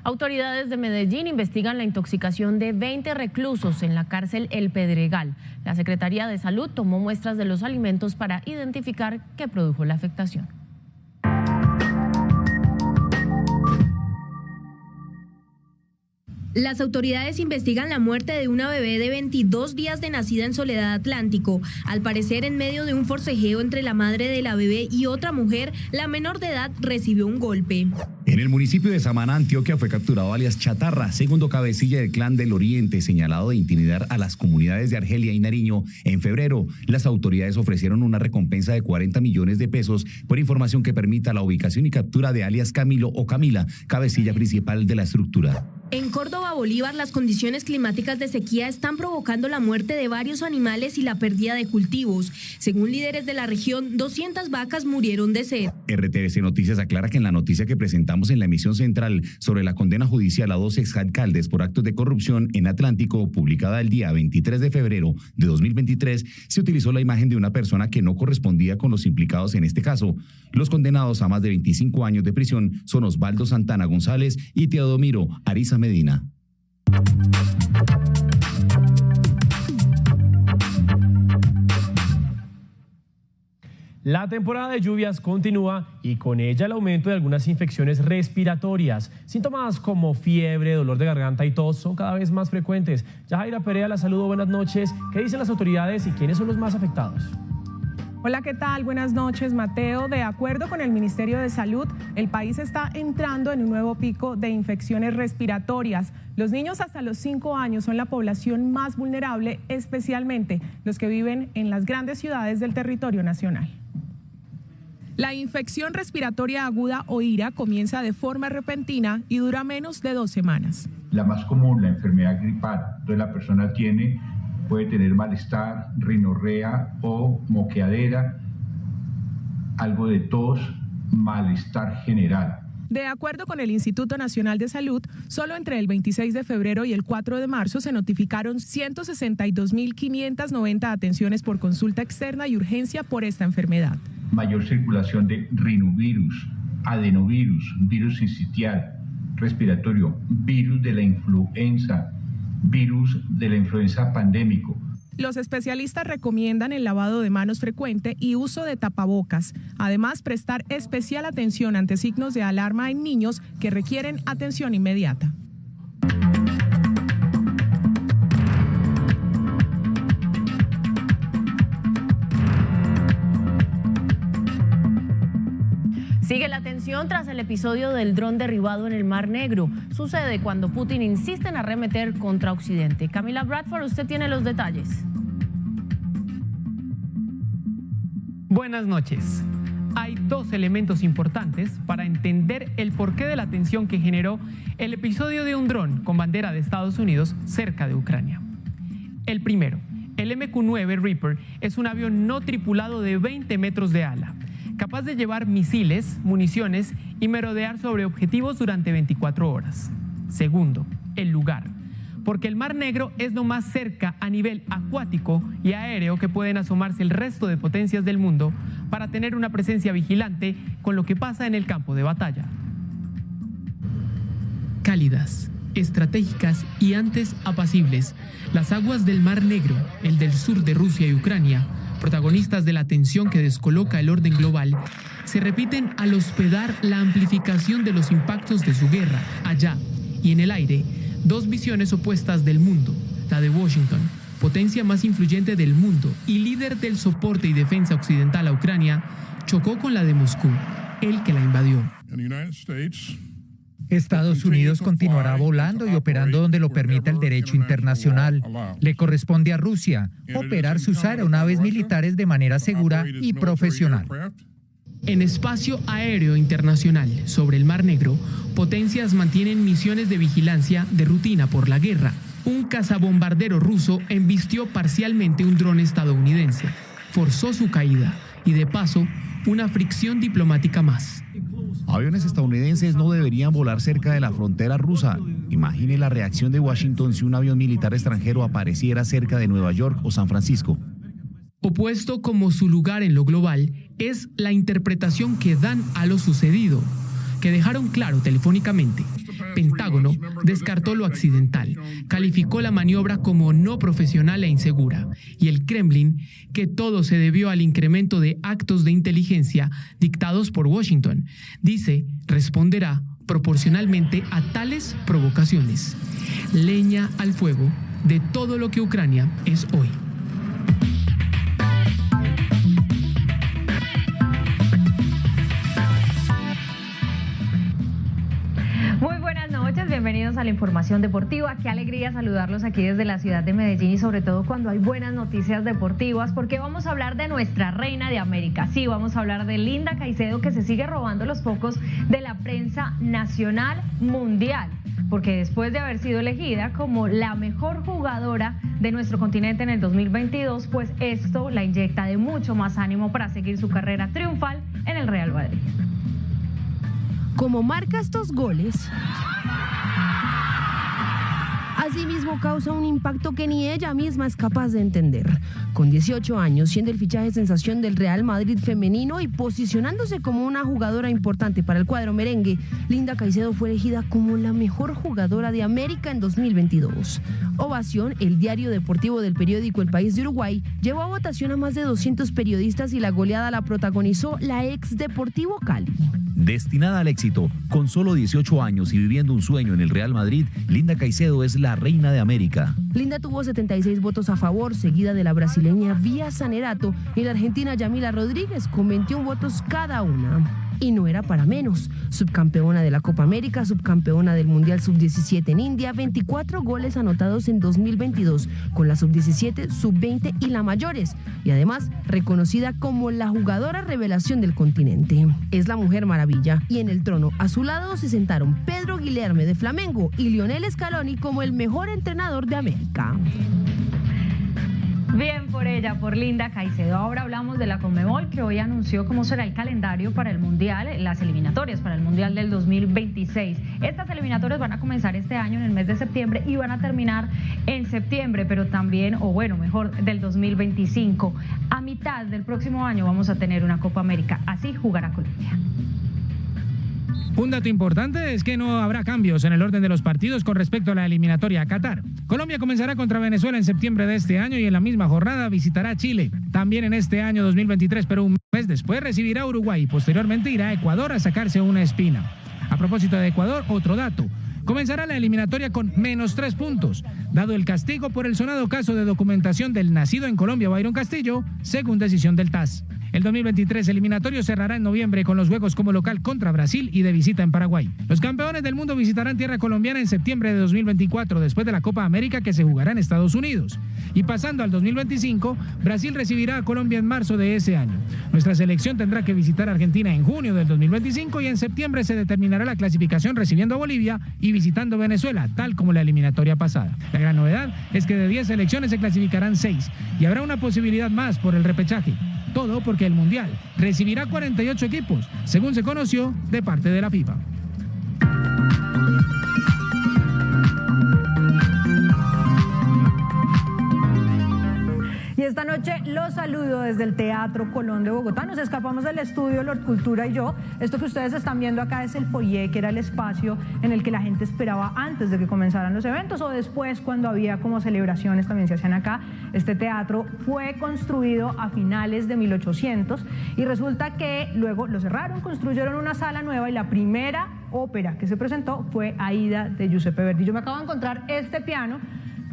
Autoridades de Medellín investigan la intoxicación de 20 reclusos en la cárcel El Pedregal. La Secretaría de Salud tomó muestras de los alimentos para identificar qué produjo la afectación. Las autoridades investigan la muerte de una bebé de 22 días de nacida en Soledad Atlántico. Al parecer, en medio de un forcejeo entre la madre de la bebé y otra mujer, la menor de edad recibió un golpe. En el municipio de Samaná, Antioquia, fue capturado alias Chatarra, segundo cabecilla del Clan del Oriente, señalado de intimidar a las comunidades de Argelia y Nariño. En febrero, las autoridades ofrecieron una recompensa de 40 millones de pesos por información que permita la ubicación y captura de alias Camilo o Camila, cabecilla principal de la estructura. En Córdoba, Bolívar, las condiciones climáticas de sequía están provocando la muerte de varios animales y la pérdida de cultivos. Según líderes de la región, 200 vacas murieron de sed. RTVC Noticias aclara que en la noticia que presentamos en la emisión central sobre la condena judicial a 2 exalcaldes por actos de corrupción en Atlántico, publicada el día 23 de febrero de 2023, se utilizó la imagen de una persona que no correspondía con los implicados en este caso. Los condenados a más de 25 años de prisión son Osvaldo Santana González y Teodomiro Ariza Medina. La temporada de lluvias continúa y con ella el aumento de algunas infecciones respiratorias. Síntomas como fiebre, dolor de garganta y tos son cada vez más frecuentes. Yajaira Perea, la saludo, buenas noches. ¿Qué dicen las autoridades y quiénes son los más afectados? Hola, ¿qué tal? Buenas noches, Mateo. De acuerdo con el Ministerio de Salud, el país está entrando en un nuevo pico de infecciones respiratorias. Los niños hasta los 5 años son la población más vulnerable, especialmente los que viven en las grandes ciudades del territorio nacional. La infección respiratoria aguda o IRA comienza de forma repentina y dura menos de 2 semanas. La más común, la enfermedad gripal. Entonces la persona puede tener malestar, rinorrea o moqueadera, algo de tos, malestar general. De acuerdo con el Instituto Nacional de Salud, solo entre el 26 de febrero y el 4 de marzo se notificaron 162.590 atenciones por consulta externa y urgencia por esta enfermedad. Mayor circulación de rinovirus, adenovirus, virus sincitial, respiratorio, virus de la influenza pandémico. Los especialistas recomiendan el lavado de manos frecuente y uso de tapabocas. Además, prestar especial atención ante signos de alarma en niños que requieren atención inmediata. Sigue la tensión tras el episodio del dron derribado en el Mar Negro. Sucede cuando Putin insiste en arremeter contra Occidente. Camila Bradford, usted tiene los detalles. Buenas noches. Hay 2 elementos importantes para entender el porqué de la tensión que generó el episodio de un dron con bandera de Estados Unidos cerca de Ucrania. El primero, el MQ-9 Reaper es un avión no tripulado de 20 metros de ala, capaz de llevar misiles, municiones y merodear sobre objetivos durante 24 horas. Segundo, el lugar, porque el Mar Negro es lo más cerca a nivel acuático y aéreo que pueden asomarse el resto de potencias del mundo para tener una presencia vigilante con lo que pasa en el campo de batalla. Cálidas, estratégicas y antes apacibles, las aguas del Mar Negro, el del sur de Rusia y Ucrania, protagonistas de la tensión que descoloca el orden global, se repiten al hospedar la amplificación de los impactos de su guerra. Allá y en el aire, 2 visiones opuestas del mundo, la de Washington, potencia más influyente del mundo y líder del soporte y defensa occidental a Ucrania, chocó con la de Moscú, el que la invadió. Estados Unidos continuará volando y operando donde lo permita el derecho internacional. Le corresponde a Rusia operar sus aeronaves militares de manera segura y profesional. En espacio aéreo internacional sobre el Mar Negro, potencias mantienen misiones de vigilancia de rutina por la guerra. un cazabombardero ruso embistió parcialmente un dron estadounidense, forzó su caída y de paso una fricción diplomática más. Aviones estadounidenses no deberían volar cerca de la frontera rusa. Imagine la reacción de Washington si un avión militar extranjero apareciera cerca de Nueva York o San Francisco. Opuesto como su lugar en lo global es la interpretación que dan a lo sucedido, que dejaron claro telefónicamente. Pentágono descartó lo accidental, calificó la maniobra como no profesional e insegura, y el Kremlin que todo se debió al incremento de actos de inteligencia dictados por Washington. Dice, responderá proporcionalmente a tales provocaciones. Leña al fuego de todo lo que Ucrania es hoy. Bienvenidos a la información deportiva. Qué alegría saludarlos aquí desde la ciudad de Medellín y sobre todo cuando hay buenas noticias deportivas, porque vamos a hablar de nuestra reina de América. Sí, vamos a hablar de Linda Caicedo, que se sigue robando los focos de la prensa nacional mundial, porque después de haber sido elegida como la mejor jugadora de nuestro continente en el 2022, pues esto la inyecta de mucho más ánimo para seguir su carrera triunfal en el Real Madrid. Como marca estos goles, asimismo causa un impacto que ni ella misma es capaz de entender. Con 18 años, siendo el fichaje sensación del Real Madrid femenino y posicionándose como una jugadora importante para el cuadro merengue, Linda Caicedo fue elegida como la mejor jugadora de América en 2022. Ovación, el diario deportivo del periódico El País de Uruguay, llevó a votación a más de 200 periodistas y la goleada la protagonizó la ex Deportivo Cali. Destinada al éxito, con solo 18 años y viviendo un sueño en el Real Madrid, Linda Caicedo es la reina de América. Linda tuvo 76 votos a favor, seguida de la brasileña Vía Sanerato y la argentina Yamila Rodríguez con 21 votos cada una. Y no era para menos. Subcampeona de la Copa América, subcampeona del Mundial Sub-17 en India, 24 goles anotados en 2022 con la Sub-17, Sub-20 y la Mayores. Y además reconocida como la jugadora revelación del continente. Es la Mujer Maravilla y en el trono a su lado se sentaron Pedro Guilherme de Flamengo y Lionel Scaloni como el mejor entrenador de América. Bien por ella, por Linda Caicedo. Ahora hablamos de la Conmebol, que hoy anunció cómo será el calendario para el Mundial, las eliminatorias para el Mundial del 2026. Estas eliminatorias van a comenzar este año en el mes de septiembre y van a terminar en septiembre, pero también, o bueno, mejor, del 2025. A mitad del próximo año vamos a tener una Copa América. Así jugará Colombia. Un dato importante es que no habrá cambios en el orden de los partidos con respecto a la eliminatoria a Qatar. Colombia comenzará contra Venezuela en septiembre de este año y en la misma jornada visitará Chile. También en este año 2023, pero un mes después recibirá a Uruguay y posteriormente irá a Ecuador a sacarse una espina. A propósito de Ecuador, otro dato. Comenzará la eliminatoria con -3 puntos, dado el castigo por el sonado caso de documentación del nacido en Colombia Byron Castillo, según decisión del TAS. El 2023 eliminatorio cerrará en noviembre con los juegos como local contra Brasil y de visita en Paraguay. Los campeones del mundo visitarán tierra colombiana en septiembre de 2024, después de la Copa América que se jugará en Estados Unidos. Y pasando al 2025, Brasil recibirá a Colombia en marzo de ese año. Nuestra selección tendrá que visitar Argentina en junio del 2025 y en septiembre se determinará la clasificación recibiendo a Bolivia y visitando Venezuela, tal como la eliminatoria pasada. La gran novedad es que de 10 selecciones se clasificarán 6 y habrá una posibilidad más por el repechaje. Todo porque el Mundial recibirá 48 equipos, según se conoció de parte de la FIFA. Y esta noche los saludo desde el Teatro Colón de Bogotá. Nos escapamos del estudio Lord Cultura y yo. Esto que ustedes están viendo acá es el foyer, que era el espacio en el que la gente esperaba antes de que comenzaran los eventos o después, cuando había como celebraciones, también se hacían acá. Este teatro fue construido a finales de 1800 y resulta que luego lo cerraron, construyeron una sala nueva y la primera ópera que se presentó fue Aida de Giuseppe Verdi. Yo me acabo de encontrar este piano.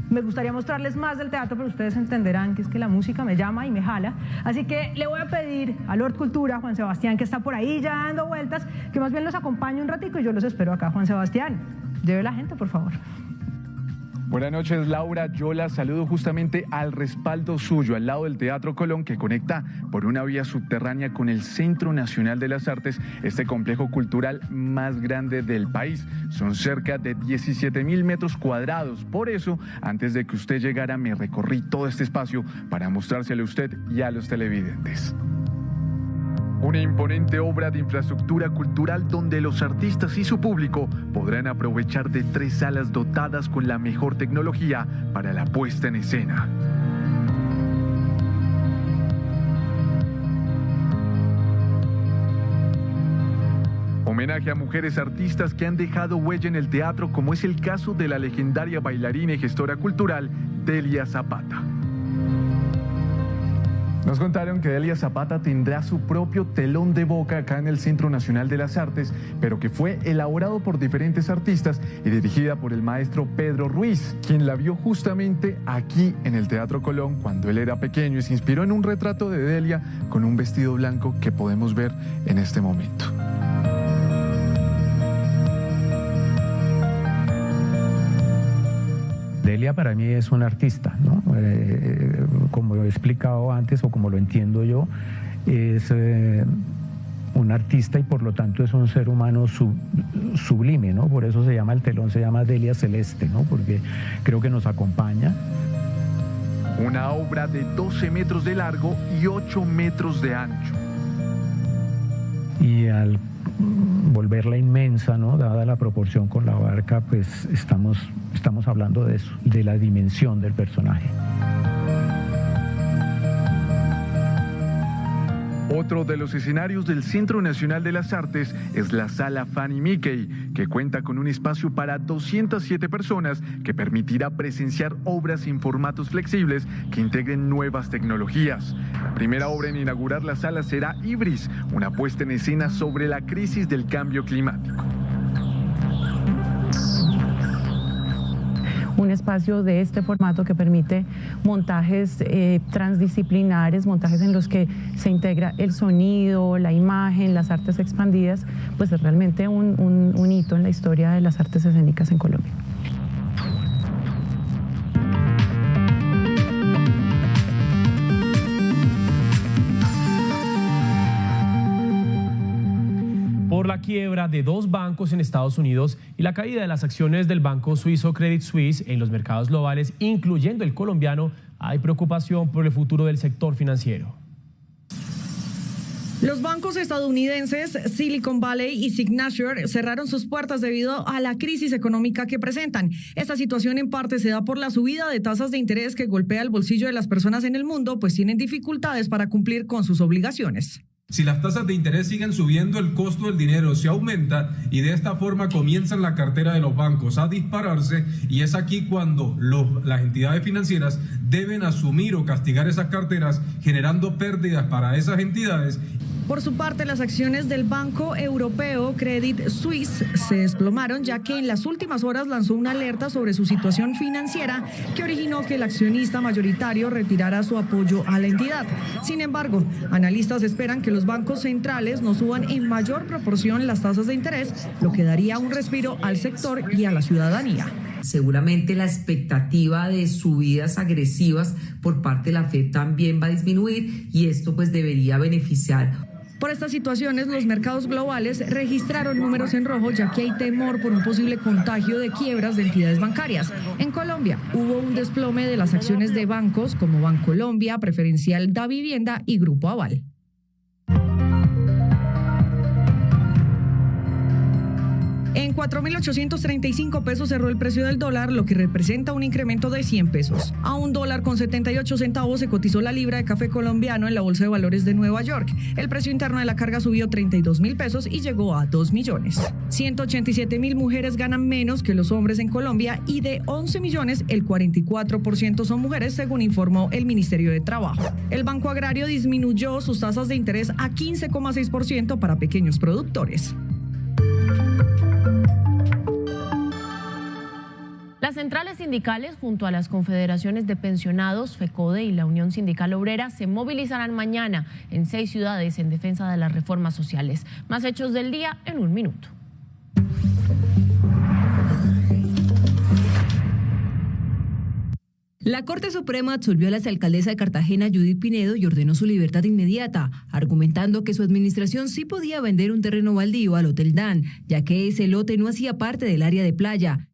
Me gustaría mostrarles más del teatro, pero ustedes entenderán que es que la música me llama y me jala. Así que le voy a pedir a Lord Cultura, Juan Sebastián, que está por ahí ya dando vueltas, que más bien los acompañe un ratico y yo los espero acá. Juan Sebastián, lleve la gente, por favor. Buenas noches, Laura. Yo la saludo justamente al respaldo suyo, al lado del Teatro Colón, que conecta por una vía subterránea con el Centro Nacional de las Artes, este complejo cultural más grande del país. Son cerca de 17.000 metros cuadrados. Por eso, antes de que usted llegara, me recorrí todo este espacio para mostrárselo a usted y a los televidentes. Una imponente obra de infraestructura cultural donde los artistas y su público podrán aprovechar de 3 salas dotadas con la mejor tecnología para la puesta en escena. Homenaje a mujeres artistas que han dejado huella en el teatro, como es el caso de la legendaria bailarina y gestora cultural Delia Zapata. Nos contaron que Delia Zapata tendrá su propio telón de boca acá en el Centro Nacional de las Artes, pero que fue elaborado por diferentes artistas y dirigida por el maestro Pedro Ruiz, quien la vio justamente aquí en el Teatro Colón cuando él era pequeño y se inspiró en un retrato de Delia con un vestido blanco que podemos ver en este momento. Delia para mí es una artista, ¿no? Como he explicado antes o como lo entiendo yo, es un artista y por lo tanto es un ser humano sublime, ¿no? Por eso se llama el telón, se llama Delia Celeste, ¿no? Porque creo que nos acompaña. Una obra de 12 metros de largo y 8 metros de ancho. Y al volverla inmensa, ¿no? Dada la proporción con la barca, pues estamos hablando de eso, de la dimensión del personaje. Otro de los escenarios del Centro Nacional de las Artes es la Sala Fanny Mickey, que cuenta con un espacio para 207 personas que permitirá presenciar obras en formatos flexibles que integren nuevas tecnologías. La primera obra en inaugurar la sala será Ibris, una puesta en escena sobre la crisis del cambio climático. Un espacio de este formato que permite montajes transdisciplinares, montajes en los que se integra el sonido, la imagen, las artes expandidas, pues es realmente un hito en la historia de las artes escénicas en Colombia. Por la quiebra de 2 bancos en Estados Unidos y la caída de las acciones del banco suizo Credit Suisse en los mercados globales, incluyendo el colombiano, hay preocupación por el futuro del sector financiero. Los bancos estadounidenses Silicon Valley y Signature cerraron sus puertas debido a la crisis económica que presentan. Esta situación en parte se da por la subida de tasas de interés que golpea el bolsillo de las personas en el mundo, pues tienen dificultades para cumplir con sus obligaciones. Si las tasas de interés siguen subiendo, el costo del dinero se aumenta y de esta forma comienzan la cartera de los bancos a dispararse, y es aquí cuando las entidades financieras deben asumir o castigar esas carteras, generando pérdidas para esas entidades. Por su parte, las acciones del Banco Europeo Credit Suisse se desplomaron, ya que en las últimas horas lanzó una alerta sobre su situación financiera que originó que el accionista mayoritario retirara su apoyo a la entidad. Sin embargo, analistas esperan que los bancos centrales no suban en mayor proporción las tasas de interés, lo que daría un respiro al sector y a la ciudadanía. Seguramente la expectativa de subidas agresivas por parte de la FED también va a disminuir, y esto pues debería beneficiar. Por estas situaciones, los mercados globales registraron números en rojo, ya que hay temor por un posible contagio de quiebras de entidades bancarias. En Colombia hubo un desplome de las acciones de bancos como Bancolombia, Preferencial Davivienda y Grupo Aval. En 4.835 pesos cerró el precio del dólar, lo que representa un incremento de 100 pesos. A $1.78 se cotizó la libra de café colombiano en la Bolsa de Valores de Nueva York. El precio interno de la carga subió 32.000 pesos y llegó a 2 millones. 187.000 mujeres ganan menos que los hombres en Colombia, y de 11 millones, el 44% son mujeres, según informó el Ministerio de Trabajo. El Banco Agrario disminuyó sus tasas de interés a 15,6% para pequeños productores. Las centrales sindicales, junto a las confederaciones de pensionados, FECODE y la Unión Sindical Obrera, se movilizarán mañana en 6 ciudades en defensa de las reformas sociales. Más hechos del día en un minuto. La Corte Suprema absolvió a la exalcaldesa de Cartagena, Judith Pinedo, y ordenó su libertad inmediata, argumentando que su administración sí podía vender un terreno baldío al Hotel Dan, ya que ese lote no hacía parte del área de playa.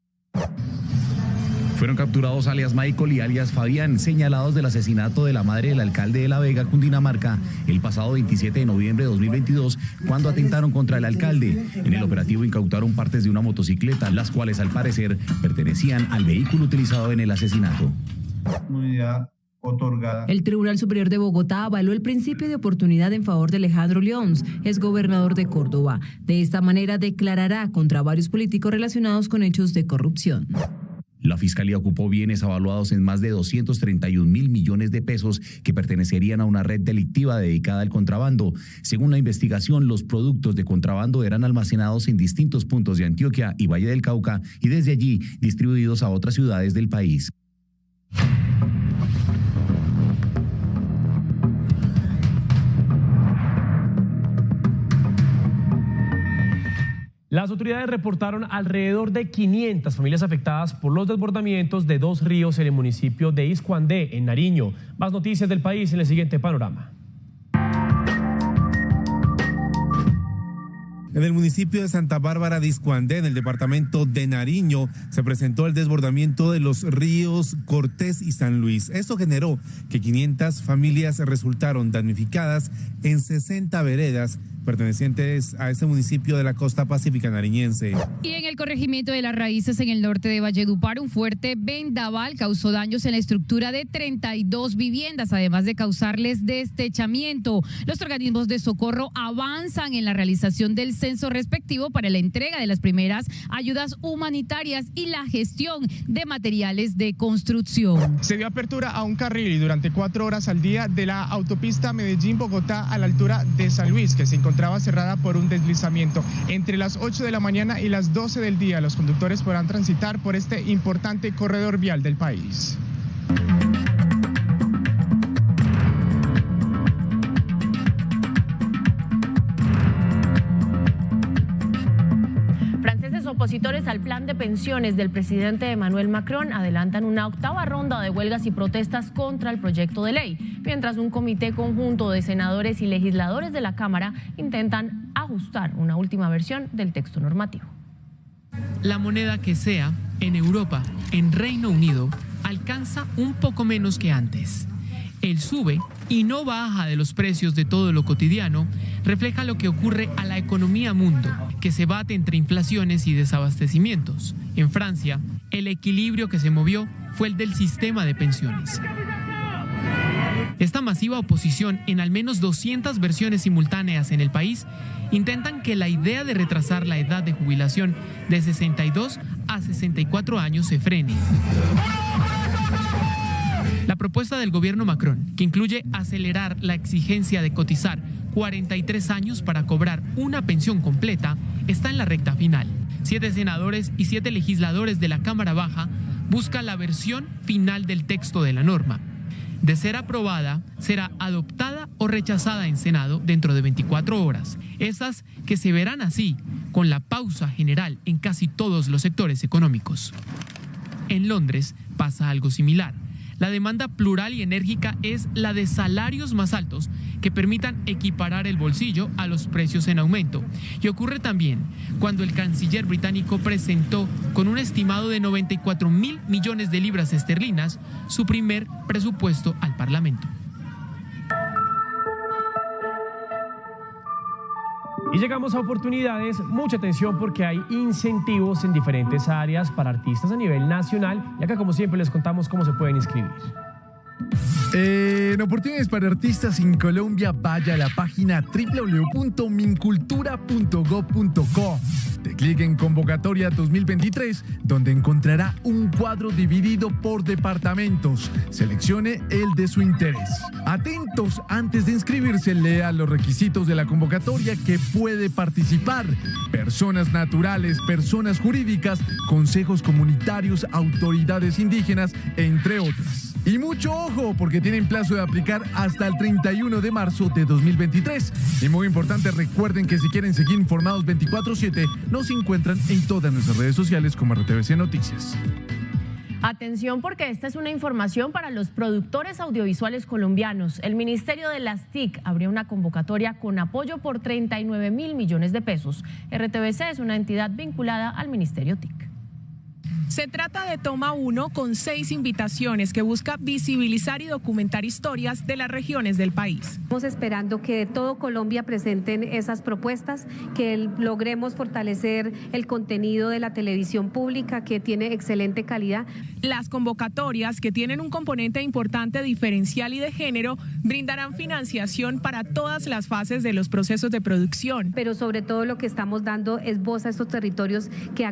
Fueron capturados alias Michael y alias Fabián, señalados del asesinato de la madre del alcalde de La Vega, Cundinamarca, el pasado 27 de noviembre de 2022, cuando atentaron contra el alcalde. En el operativo incautaron partes de una motocicleta, las cuales al parecer pertenecían al vehículo utilizado en el asesinato. Otorgada. El Tribunal Superior de Bogotá avaló el principio de oportunidad en favor de Alejandro Leons, exgobernador de Córdoba. De esta manera declarará contra varios políticos relacionados con hechos de corrupción. La Fiscalía ocupó bienes avaluados en más de 231 mil millones de pesos que pertenecerían a una red delictiva dedicada al contrabando. Según la investigación, los productos de contrabando eran almacenados en distintos puntos de Antioquia y Valle del Cauca y desde allí distribuidos a otras ciudades del país. Las autoridades reportaron alrededor de 500 familias afectadas por los desbordamientos de 2 ríos en el municipio de Iscuandé, en Nariño. Más noticias del país en el siguiente panorama. En el municipio de Santa Bárbara de Iscuandé, en el departamento de Nariño, se presentó el desbordamiento de los ríos Cortés y San Luis. Esto generó que 500 familias resultaron damnificadas en 60 veredas pertenecientes a este municipio de la costa pacífica nariñense. Y en el corregimiento de Las Raíces, en el norte de Valledupar, un fuerte vendaval causó daños en la estructura de 32 viviendas, además de causarles destechamiento. Los organismos de socorro avanzan en la realización del censo respectivo para la entrega de las primeras ayudas humanitarias y la gestión de materiales de construcción. Se dio apertura a un carril durante 4 horas al día de la autopista Medellín-Bogotá a la altura de San Luis, que se encontraba cerrada por un deslizamiento. Entre las 8 de la mañana y las 12 del día, los conductores podrán transitar por este importante corredor vial del país. Opositores al plan de pensiones del presidente Emmanuel Macron adelantan una 8ª ronda de huelgas y protestas contra el proyecto de ley, mientras un comité conjunto de senadores y legisladores de la Cámara intentan ajustar una última versión del texto normativo. La moneda que sea, en Europa, en Reino Unido, alcanza un poco menos que antes. El sube y no baja de los precios de todo lo cotidiano refleja lo que ocurre a la economía mundo, que se bate entre inflaciones y desabastecimientos. En Francia, el equilibrio que se movió fue el del sistema de pensiones. Esta masiva oposición en al menos 200 versiones simultáneas en el país intentan que la idea de retrasar la edad de jubilación de 62 a 64 años se frene. La propuesta del gobierno Macron, que incluye acelerar la exigencia de cotizar 43 años para cobrar una pensión completa, está en la recta final. 7 senadores y 7 legisladores de la Cámara Baja buscan la versión final del texto de la norma. De ser aprobada, será adoptada o rechazada en Senado dentro de 24 horas. Esas que se verán así, con la pausa general en casi todos los sectores económicos. En Londres pasa algo similar. La demanda plural y enérgica es la de salarios más altos que permitan equiparar el bolsillo a los precios en aumento. Y ocurre también cuando el canciller británico presentó con un estimado de 94.000 millones de libras esterlinas su primer presupuesto al Parlamento. Y llegamos a oportunidades, mucha atención porque hay incentivos en diferentes áreas para artistas a nivel nacional y acá como siempre les contamos cómo se pueden inscribir. En oportunidades para artistas en Colombia, vaya a la página www.mincultura.gov.co. De clic en Convocatoria 2023, donde encontrará un cuadro dividido por departamentos. Seleccione el de su interés. Atentos, antes de inscribirse, lea los requisitos de la convocatoria que puede participar. Personas naturales, personas jurídicas, consejos comunitarios, autoridades indígenas, entre otras. Y mucho ojo, porque tienen plazo de aplicar hasta el 31 de marzo de 2023. Y muy importante, recuerden que si quieren seguir informados 24/7, nos encuentran en todas nuestras redes sociales como RTVC Noticias. Atención, porque esta es una información para los productores audiovisuales colombianos. El Ministerio de las TIC abrió una convocatoria con apoyo por 39.000 millones de pesos. RTBC es una entidad vinculada al Ministerio TIC. Se trata de Toma 1 con 6 invitaciones que busca visibilizar y documentar historias de las regiones del país. Estamos esperando que de todo Colombia presenten esas propuestas, que logremos fortalecer el contenido de la televisión pública, que tiene excelente calidad. Las convocatorias, que tienen un componente importante diferencial y de género, brindarán financiación para todas las fases de los procesos de producción. Pero sobre todo lo que estamos dando es voz a estos territorios que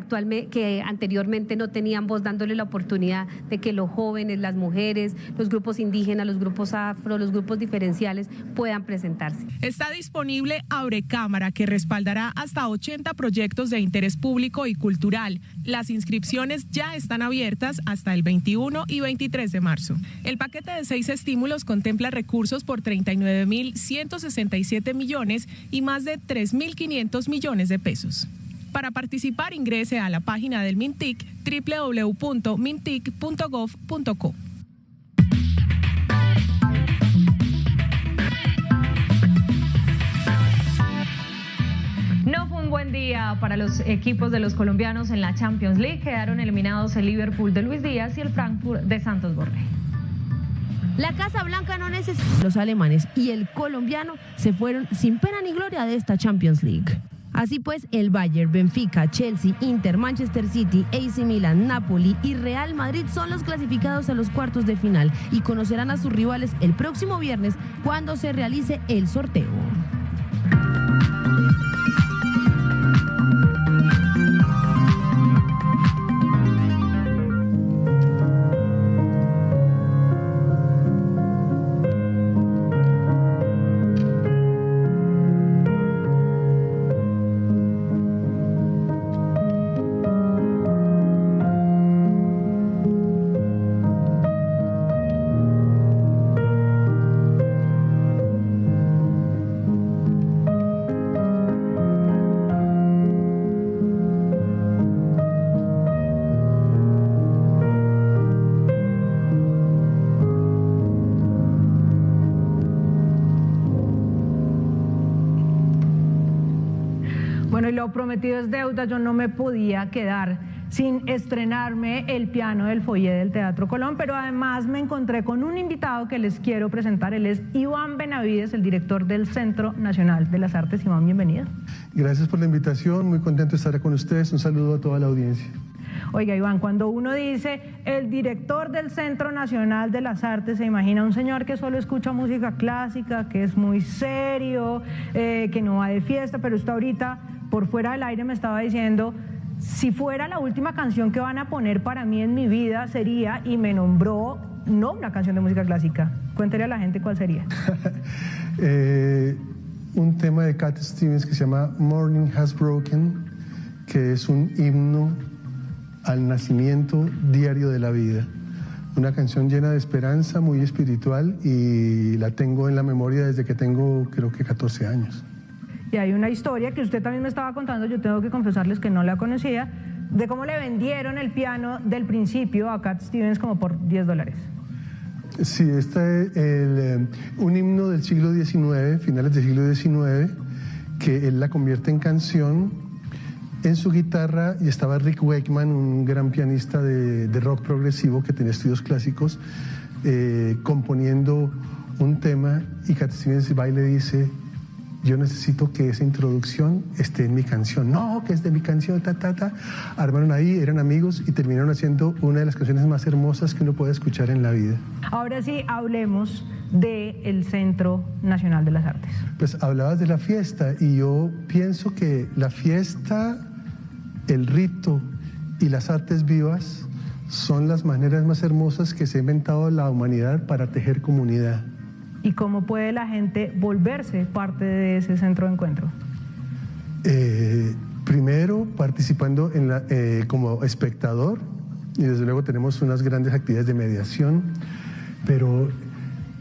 anteriormente no tenían voz, dándole la oportunidad de que los jóvenes, las mujeres, los grupos indígenas, los grupos afro, los grupos diferenciales puedan presentarse. Está disponible Abre Cámara, que respaldará hasta 80 proyectos de interés público y cultural. Las inscripciones ya están abiertas hasta el 21 y 23 de marzo. El paquete de 6 estímulos contempla recursos por 39.167 millones y más de 3.500 millones de pesos. Para participar, ingrese a la página del MINTIC, www.mintic.gov.co. No fue un buen día para los equipos de los colombianos en la Champions League. Quedaron eliminados el Liverpool de Luis Díaz y el Frankfurt de Santos Borré. La Casa Blanca no necesita. Los alemanes y el colombiano se fueron sin pena ni gloria de esta Champions League. Así pues, el Bayern, Benfica, Chelsea, Inter, Manchester City, AC Milan, Napoli y Real Madrid son los clasificados a los cuartos de final y conocerán a sus rivales el próximo viernes cuando se realice el sorteo. Bueno, y lo prometido es deuda. Yo no me podía quedar sin estrenarme el piano del foyer del Teatro Colón, pero además me encontré con un invitado que les quiero presentar. Él es Iván Benavides, el director del Centro Nacional de las Artes. Iván, bienvenido. Gracias por la invitación, muy contento de estar con ustedes. Un saludo a toda la audiencia. Oiga, Iván, cuando uno dice el director del Centro Nacional de las Artes, se imagina un señor que solo escucha música clásica, que es muy serio, que no va de fiesta, pero usted ahorita, por fuera del aire, me estaba diciendo, si fuera la última canción que van a poner para mí en mi vida sería, y me nombró, no una canción de música clásica. Cuéntele a la gente cuál sería. Un tema de Cat Stevens que se llama Morning Has Broken, que es un himno al nacimiento diario de la vida. Una canción llena de esperanza, muy espiritual, y la tengo en la memoria desde que tengo, creo que 14 años. Y hay una historia que usted también me estaba contando, yo tengo que confesarles que no la conocía, de cómo le vendieron el piano del principio a Cat Stevens como por $10. Sí, este es un himno del siglo XIX, finales del siglo XIX, que él la convierte en canción en su guitarra, y estaba Rick Wakeman, un gran pianista de rock progresivo que tenía estudios clásicos, componiendo un tema, y Cat Stevens va y le dice: yo necesito que esa introducción esté en mi canción. No, que es de mi canción, Armaron ahí, eran amigos y terminaron haciendo una de las canciones más hermosas que uno puede escuchar en la vida. Ahora sí, hablemos del Centro Nacional de las Artes. Pues hablabas de la fiesta, y yo pienso que la fiesta, el rito y las artes vivas son las maneras más hermosas que se ha inventado la humanidad para tejer comunidad. ¿Y cómo puede la gente volverse parte de ese centro de encuentro? Primero, participando como espectador, y desde luego tenemos unas grandes actividades de mediación, pero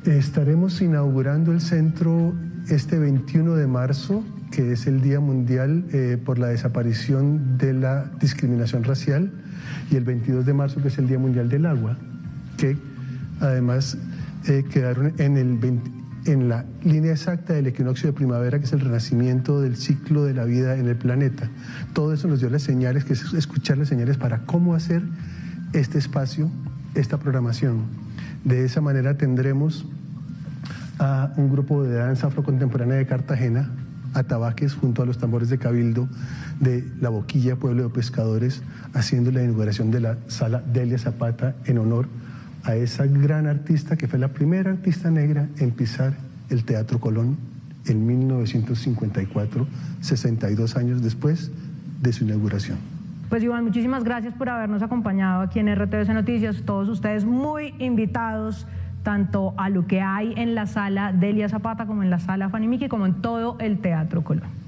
estaremos inaugurando el centro este 21 de marzo que es el Día Mundial por la Desaparición de la Discriminación Racial, y el 22 de marzo, que es el Día Mundial del Agua, que además quedaron en la línea exacta del equinoccio de primavera, que es el renacimiento del ciclo de la vida en el planeta. Todo eso nos dio las señales, que es escuchar las señales para cómo hacer este espacio, esta programación. De esa manera tendremos a un grupo de danza afrocontemporánea de Cartagena, Atabaques, junto a los tambores de Cabildo de La Boquilla, pueblo de pescadores, haciendo la inauguración de la sala Delia Zapata en honor a esa gran artista que fue la primera artista negra en pisar el Teatro Colón en 1954, 62 años después de su inauguración. Pues Iván, muchísimas gracias por habernos acompañado aquí en RTVC Noticias. Todos ustedes muy invitados tanto a lo que hay en la sala Delia Zapata como en la sala Fanny Miki, como en todo el Teatro Colón.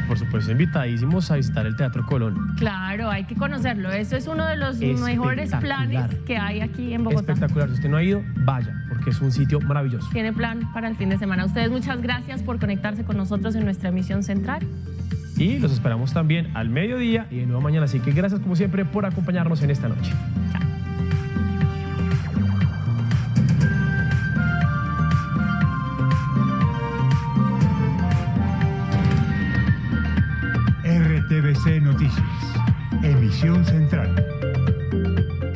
Por supuesto, invitadísimos a visitar el Teatro Colón. Claro, hay que conocerlo. Eso es uno de los mejores planes que hay aquí en Bogotá. Espectacular. Si usted no ha ido, vaya, porque es un sitio maravilloso. Tiene plan para el fin de semana. Ustedes muchas gracias por conectarse con nosotros en nuestra emisión central. Y los esperamos también al mediodía y de nuevo mañana. Así que gracias como siempre por acompañarnos en esta noche. Chao. RTVC Noticias, emisión central.